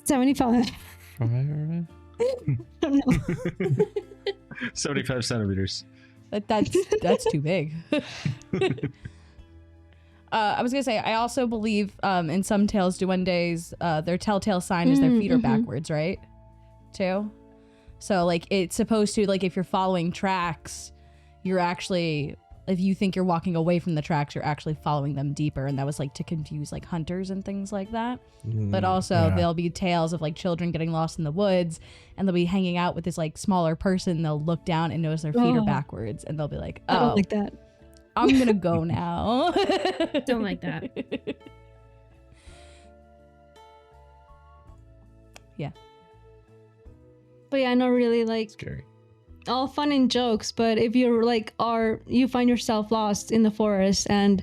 75. fry 75 centimeters. That's too big. I was gonna say, I also believe in some tales, duendes, their telltale sign is their feet are backwards, right? Too. So like it's supposed to, like, if you're following tracks, you're actually, if you think you're walking away from the tracks, you're actually following them deeper, and that was like to confuse like hunters and things like that. But also Yeah. there'll be tales of like children getting lost in the woods, and they'll be hanging out with this like smaller person. They'll look down and notice their feet are Oh. backwards, and they'll be like, I "Oh, don't like that. I'm gonna go now." Don't like that. But yeah, not really like Scary. all fun and jokes, but if you're like you find yourself lost in the forest and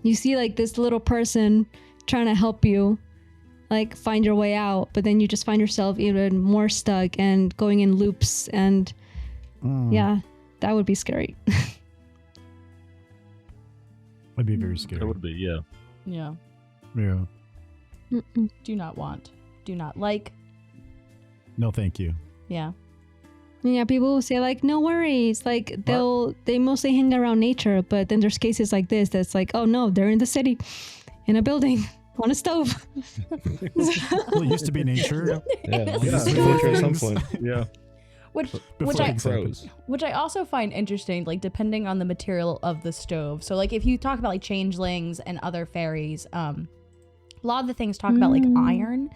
you see like this little person trying to help you, like find your way out, but then you just find yourself even more stuck and going in loops, and yeah, that would be scary. That'd be very scary. That would be, yeah. Yeah. Yeah. Do not want. Do not like. No, thank you. Yeah. Yeah, people will say like, no worries. Like they mostly hang around nature, but then there's cases like this that's like, oh no, they're in the city, in a building, on a stove. Well, it used to be nature. Yeah, Before at some things- point. Yeah. Which Before I things happened. which I also find interesting, like depending on the material of the stove. So like if you talk about like changelings and other fairies, a lot of the things talk about like iron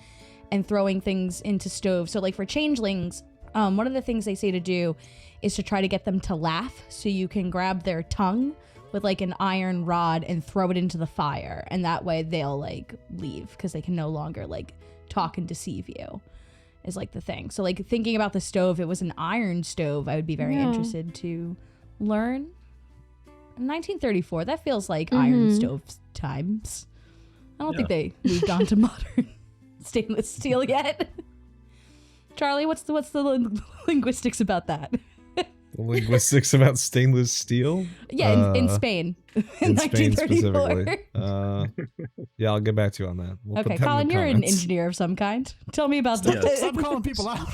and throwing things into stoves. So like for changelings, one of the things they say to do is to try to get them to laugh. So you can grab their tongue with like an iron rod and throw it into the fire, and that way they'll like leave because they can no longer like talk and deceive you. Is like the thing. So like thinking about the stove, it was an iron stove. I would be very interested to learn. In 1934, that feels like iron stove times. I don't think they moved on to modern stainless steel yet. Charlie, what's the linguistics about that? The linguistics about stainless steel? Yeah, in Spain. In Spain 1934. specifically. Yeah, I'll get back to you on that. We'll Okay, put that in Colin, the you're an comments. engineer of some kind. Tell me about Yeah. that. Stop calling people out.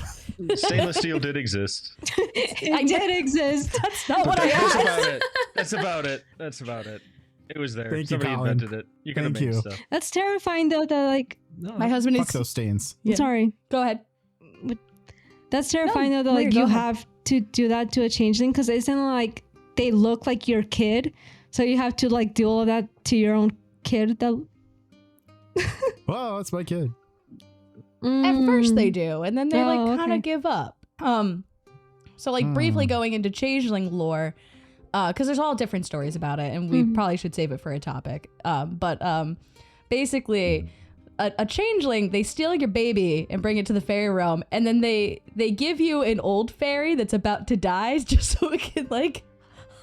Stainless steel did exist. It did exist. That's not what I That's asked. about it. That's about it. That's about it. It was there. Thank you, Somebody Colin. invented it. You can Thank invent you. stuff. That's terrifying though, that like, No, My husband Fuck is. those stains. Yeah. sorry. Go ahead. That's terrifying though, that no, like go you ahead. have to do that to a changeling, because isn't like they look like your kid, so you have to like do all of that to your own kid. That Whoa, that's my kid. At first they do, and then they like Oh, kind of okay. give up. So like briefly going into changeling lore, because there's all different stories about it, and we probably should save it for a topic. But basically, a changeling, they steal your baby and bring it to the fairy realm, and then they give you an old fairy that's about to die, just so it can like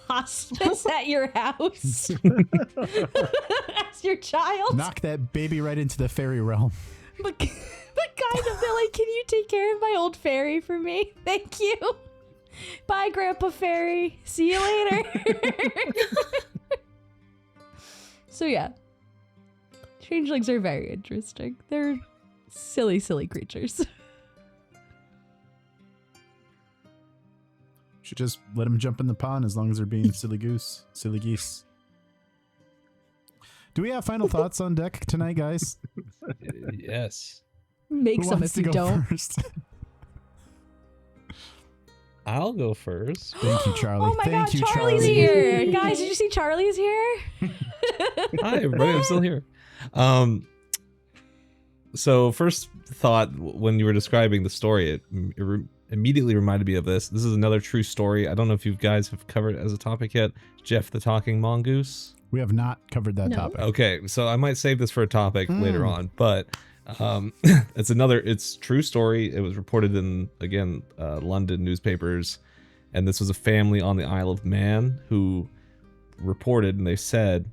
hospice at your house as your child. Knock that baby right into the fairy realm. But kind of, they're like, can you take care of my old fairy for me? Thank you. Bye, Grandpa Fairy. See you later. So yeah, changelings are very interesting. They're silly, silly creatures. Should just let them jump in the pond as long as they're being silly geese. Do we have final thoughts on deck tonight, guys? Yes. Make Who some wants if to you go don't. first? I'll go first. Thank you, Charlie. Oh my Thank God, you, Charlie's Charlie. here. Guys, did you see Charlie's here? Hi, everybody. I'm still here. So first thought when you were describing the story, it immediately reminded me of this. This is another true story. I don't know if you guys have covered it as a topic yet. Jeff the Talking Mongoose. We have not covered that No. topic. Okay, so I might save this for a topic later on, but it's true story. It was reported in, again, London newspapers, and this was a family on the Isle of Man who reported, and they said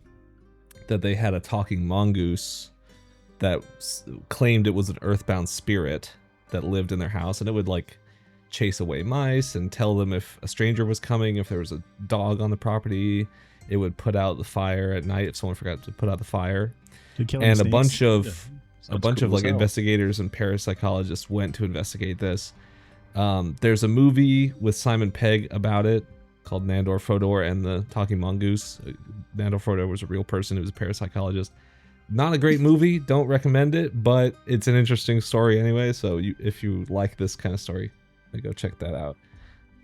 that they had a talking mongoose that claimed it was an earthbound spirit that lived in their house, and it would like chase away mice and tell them if a stranger was coming, if there was a dog on the property. It would put out the fire at night if someone forgot to put out the fire. Did it kill And any a bunch snakes? of Sounds like cool as hell. investigators and parapsychologists went to investigate this. There's a movie with Simon Pegg about it called Nandor Fodor and the Talking Mongoose. Nandor Fodor was a real person who was a parapsychologist. Not a great movie, don't recommend it, but it's an interesting story anyway. So if you like this kind of story, go check that out.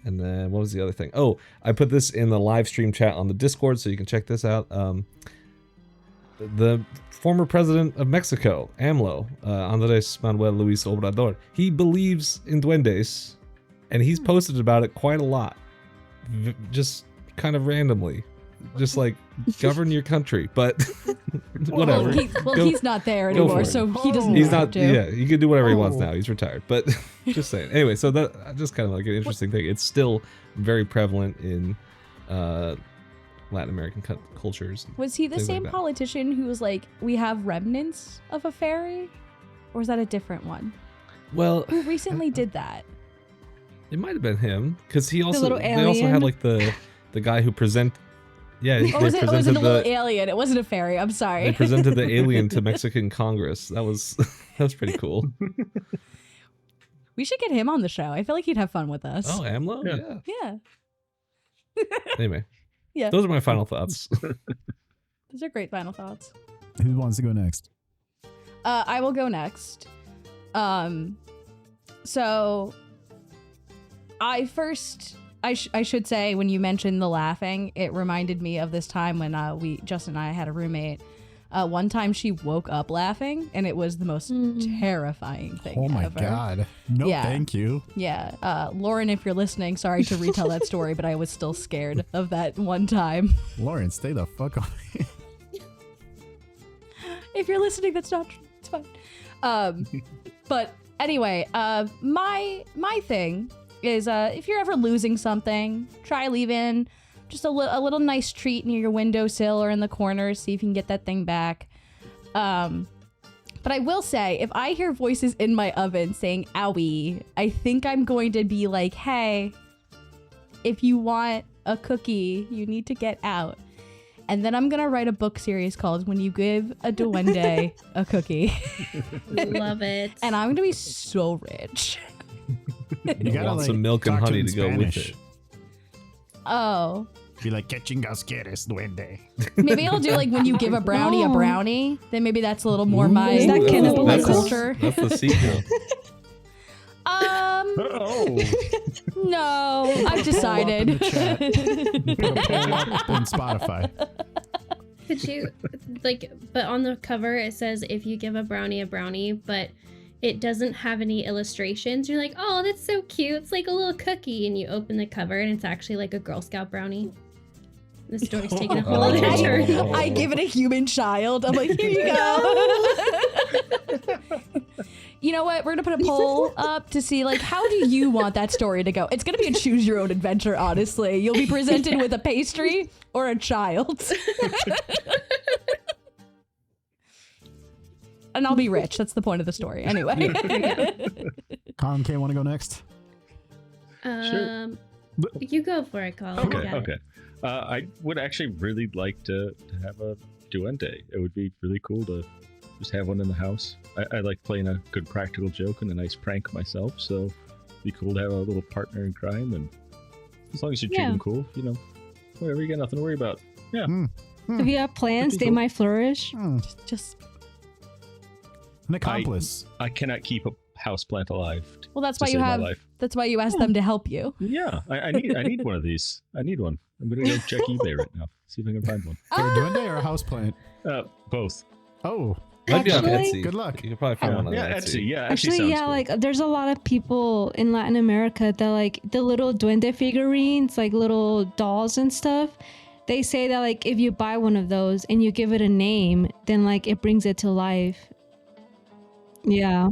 And then what was the other thing? Oh, I put this in the live stream chat on the Discord, so you can check this out. The former president of Mexico, AMLO, Andrés Manuel Luis Obrador, he believes in duendes, and he's posted about it quite a lot, just kind of randomly, just like govern your country, but whatever. He's not there go for anymore, it. so he doesn't He's have not. to. Yeah, he can do whatever he wants Oh. now. He's retired, but just saying. Anyway, so that just kind of like an interesting thing. It's still very prevalent in Latin American cultures. Was he the Things like same that. politician who was like, we have remnants of a fairy? Or is that a different one? Well, Who recently did that? it might have been him because he also little they also alien? had like the guy who present. Yeah, Or they was it presented the little the alien? It wasn't a fairy. I'm they sorry. presented the alien to Mexican Congress. That was pretty cool. We should get him on the show. I feel like he'd have fun with us. Oh, AMLO. Yeah. Yeah. Yeah. Anyway, Yeah. those are my final thoughts. Those are great final thoughts. Who wants to go next? I will go next. So I should say, when you mentioned the laughing, it reminded me of this time when Justin and I had a roommate. One time she woke up laughing, and it was the most terrifying thing Oh my ever. god. No, Yeah. thank you. Yeah. Lauren, if you're listening, sorry to retell that story, but I was still scared of that one time. Lauren, stay the fuck on. If you're listening, that's not true. It's fine. But anyway, my thing is, if you're ever losing something, try leaving just a little nice treat near your windowsill or in the corner. See if you can get that thing back. But I will say, if I hear voices in my oven saying "owie," I think I'm going to be like, "Hey, if you want a cookie, you need to get out." And then I'm going to write a book series called When You Give a Duende a Cookie. Love it. And I'm going to be so rich. You gotta want like, some milk and talk honey in to go with Spanish. it. Oh. Be like, que chingados quieres, duende? Maybe I'll do like When You Give a Brownie a Brownie. Then maybe that's a little more my Is that cannibalism? culture. That's the sequel. Oh. No, I've decided. Put a poll up on Spotify. Could you, like, but on the cover it says if you give a brownie, but it doesn't have any illustrations. You're like, oh, that's so cute. It's like a little cookie. And you open the cover and it's actually like a Girl Scout brownie. The story's taking a whole other Oh. turn. I give it a human child. I'm like, here you go. You know what? We're gonna put a poll up to see, like, how do you want that story to go? It's gonna be a choose your own adventure, honestly. You'll be presented with a pastry or a child. And I'll be rich. That's the point of the story. Anyway. Colin K, want to go next? Sure. You go for it, Colin. You got it. Okay. I would actually really like to have a duende. It would be really cool to just have one in the house. I like playing a good practical joke and a nice prank myself, so it'd be cool to have a little partner in crime. And as long as you treat them cool, you know, whatever, you got nothing to worry about. Yeah. If you have plans, they cool. might flourish. Just An accomplice. I cannot keep a houseplant alive. well, that's to why you save my have. life. That's why you asked them to help you. Yeah, I need one of these. I need one. I'm gonna go check eBay right now. See if I can find one. For a duende or a houseplant? Both. Oh, Might be on Actually- Etsy. Good luck. You could probably find one on Yeah, Etsy. Etsy. Yeah, Etsy Actually, sounds yeah, cool. like there's a lot of people in Latin America that like the little duende figurines, like little dolls and stuff. They say that like if you buy one of those and you give it a name, then like it brings it to life. Yeah.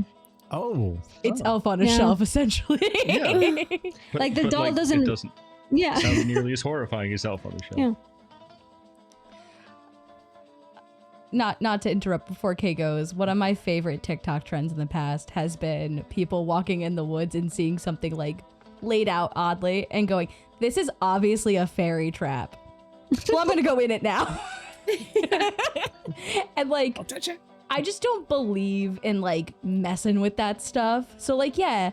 oh. It's Elf on a Yeah. Shelf, essentially. Yeah. Like, the doll doesn't- It doesn't Yeah. sound nearly as horrifying as Elf on the Shelf. Yeah. Not to interrupt before Kay goes, one of my favorite TikTok trends in the past has been people walking in the woods and seeing something like laid out oddly and going, this is obviously a fairy trap. Well, I'm gonna go in it now. And like, Don't touch it. I just don't believe in like messing with that stuff. So like, yeah,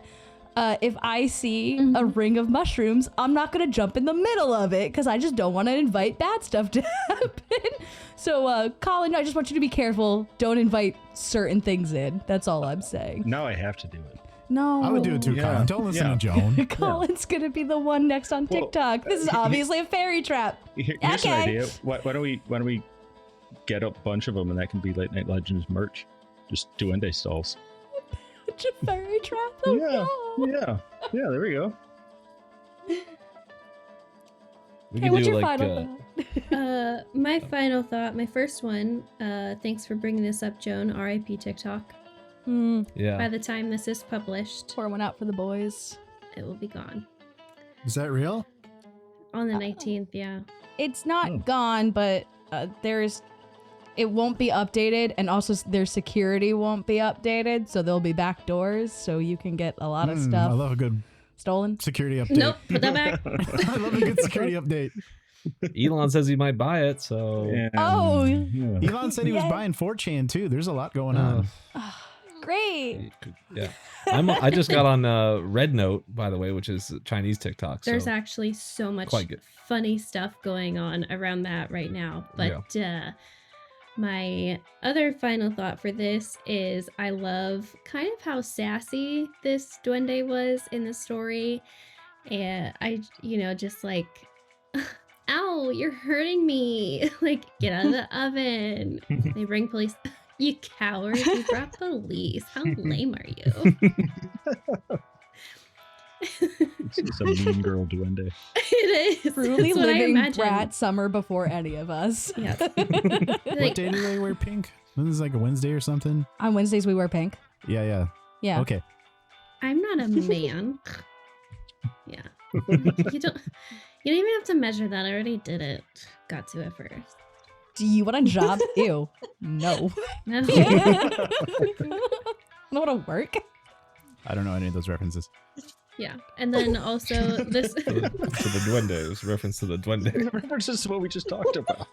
if I see a ring of mushrooms, I'm not gonna jump in the middle of it because I just don't want to invite bad stuff to happen. So, Colin, I just want you to be careful. Don't invite certain things in. That's all I'm saying. Now I have to do it. No, I would do it too, Yeah. Colin. Don't listen Yeah. to Joan. Colin's gonna be the one next on Well, TikTok. This is obviously a fairy trap. Here's Okay. an idea. Why don't we get a bunch of them and that can be Late Night Legends merch? Just duende stalls. Such a fairy trap. Oh, no. Yeah. There we go. We Hey, could what's do your like final thought? My final thought, my first one, thanks for bringing this up, Joan, RIP TikTok. By yeah. the time this is published, Pour one out for the boys. it will be gone. Is that real? On the 19th, yeah. It's not gone, but there's It won't be updated, and also their security won't be updated, so there'll be back doors, so you can get a lot of I stuff love a good stolen. security update. Nope, put that back. I love a good security update. Elon says he might buy it, so Oh. yeah. Elon said he was Yay. buying 4chan too. There's a lot going on. Great. yeah. I just got on Red Note, by the way, which is Chinese TikTok. There's so actually so much quite good. funny stuff going on around that right now. But my other final thought for this is I love kind of how sassy this duende was in the story. And I, just like, ow, you're hurting me. Like, get out of the oven. They bring police. You cowards, you brought police. How lame are you? It's a mean girl duende. It is. Truly That's what I living imagine. brat summer before any of us. Yeah. What Like, day do they wear pink? This is like a Wednesday or something. On Wednesdays, we wear pink. Yeah. Yeah. Okay. I'm not a man. Yeah. You don't even have to measure that. I already did it. Got to it first. Do you want a job? Ew. No. No. I don't want to work. I don't know any of those references. Yeah. And then also this to the duende. It was a reference to the duende. References to what we just talked about.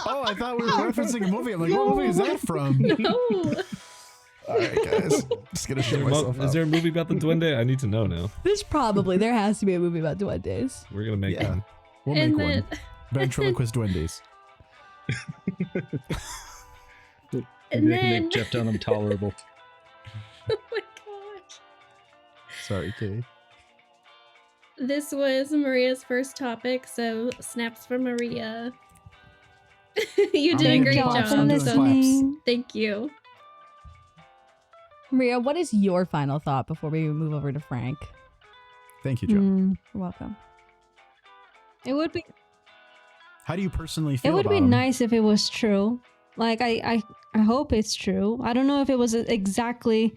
Oh, I thought we were referencing a movie. I'm like, what movie is that from? No. All right, guys. Just gonna show myself Is there a movie about the duende? I need to know now. There has to be a movie about duendes. We're gonna make Yeah. one. We'll And make then one. Ventriloquist duendes. And They can then make Jeff Dunham tolerable. oh my gosh. Sorry, Kitty. This was Maria's first topic, so snaps for Maria. You did a doing great claps. job. I'm doing So claps. thank you. Maria, what is your final thought before we move over to Frank? Thank you, Joe. You're welcome. It would be How do you personally feel it would about be them? nice if it was true. Like I hope it's true. I don't know if it was exactly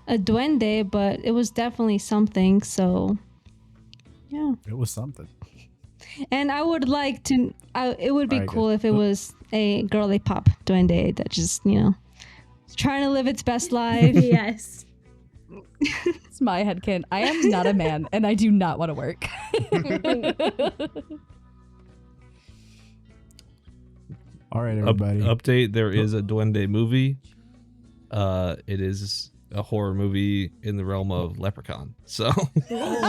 a duende, but it was definitely something. So yeah. It was something. And I would like to. It would be Alright, cool good. if it was a girly pop duende that just trying to live its best life. Yes. It's my headcanon. I am not a man, and I do not want to work. All right, everybody. Update: there is a duende movie. It is a horror movie in the realm of Leprechaun. So Oh,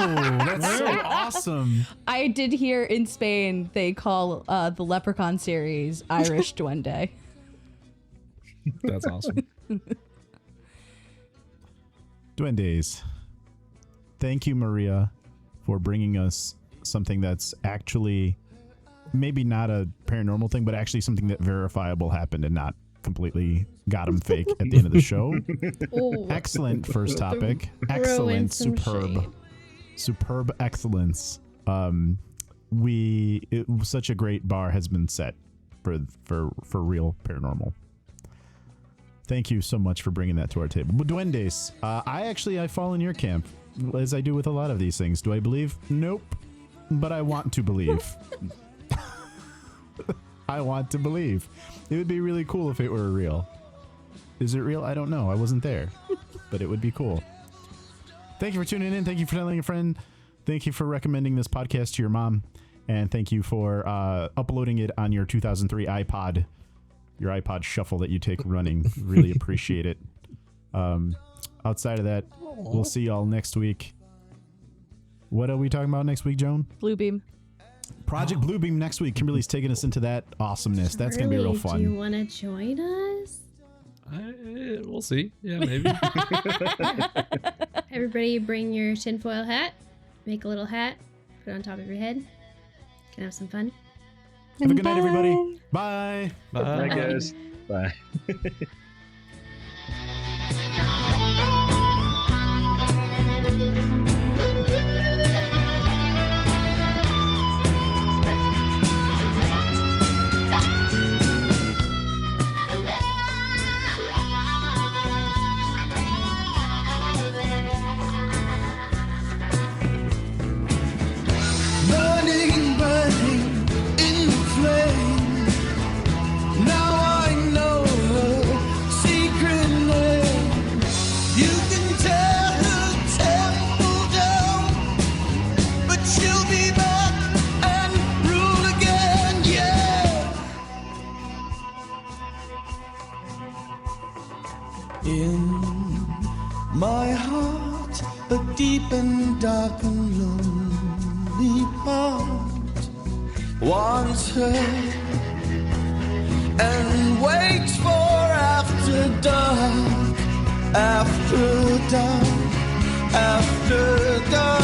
that's so awesome. I did hear in Spain they call the Leprechaun series Irish Duende. that's awesome. Duendes. Thank you, Maria, for bringing us something that's actually maybe not a paranormal thing, but actually something that verifiable happened and not completely got him fake at the end of the show. Ooh. Excellent first topic. Throw in Excellent, some shade. superb excellence. Such a great bar has been set for real paranormal. Thank you so much for bringing that to our table. But Duendes, I fall in your camp, as I do with a lot of these things. Do I believe? Nope. But I want to believe. I want to believe. It would be really cool if it were real. Is it real? I don't know. I wasn't there. But it would be cool. Thank you for tuning in. Thank you for telling a friend. Thank you for recommending this podcast to your mom. And thank you for uploading it on your 2003 iPod. Your iPod shuffle that you take running. Really appreciate it. Outside of that, we'll see y'all next week. What are we talking about next week, Joan? Bluebeam. Project Bluebeam next week. Kimberly's taking us into that awesomeness. That's going to be real fun. Do you want to join us? We'll see. Yeah, maybe. Everybody bring your tinfoil hat. Make a little hat. Put it on top of your head. Can have some fun. Have a good night, everybody. Bye. Bye. Bye, guys. Bye. Burning, burning in the flame. My heart, a deep and dark and lonely heart, wants her and waits for after dark, after dark, after dark.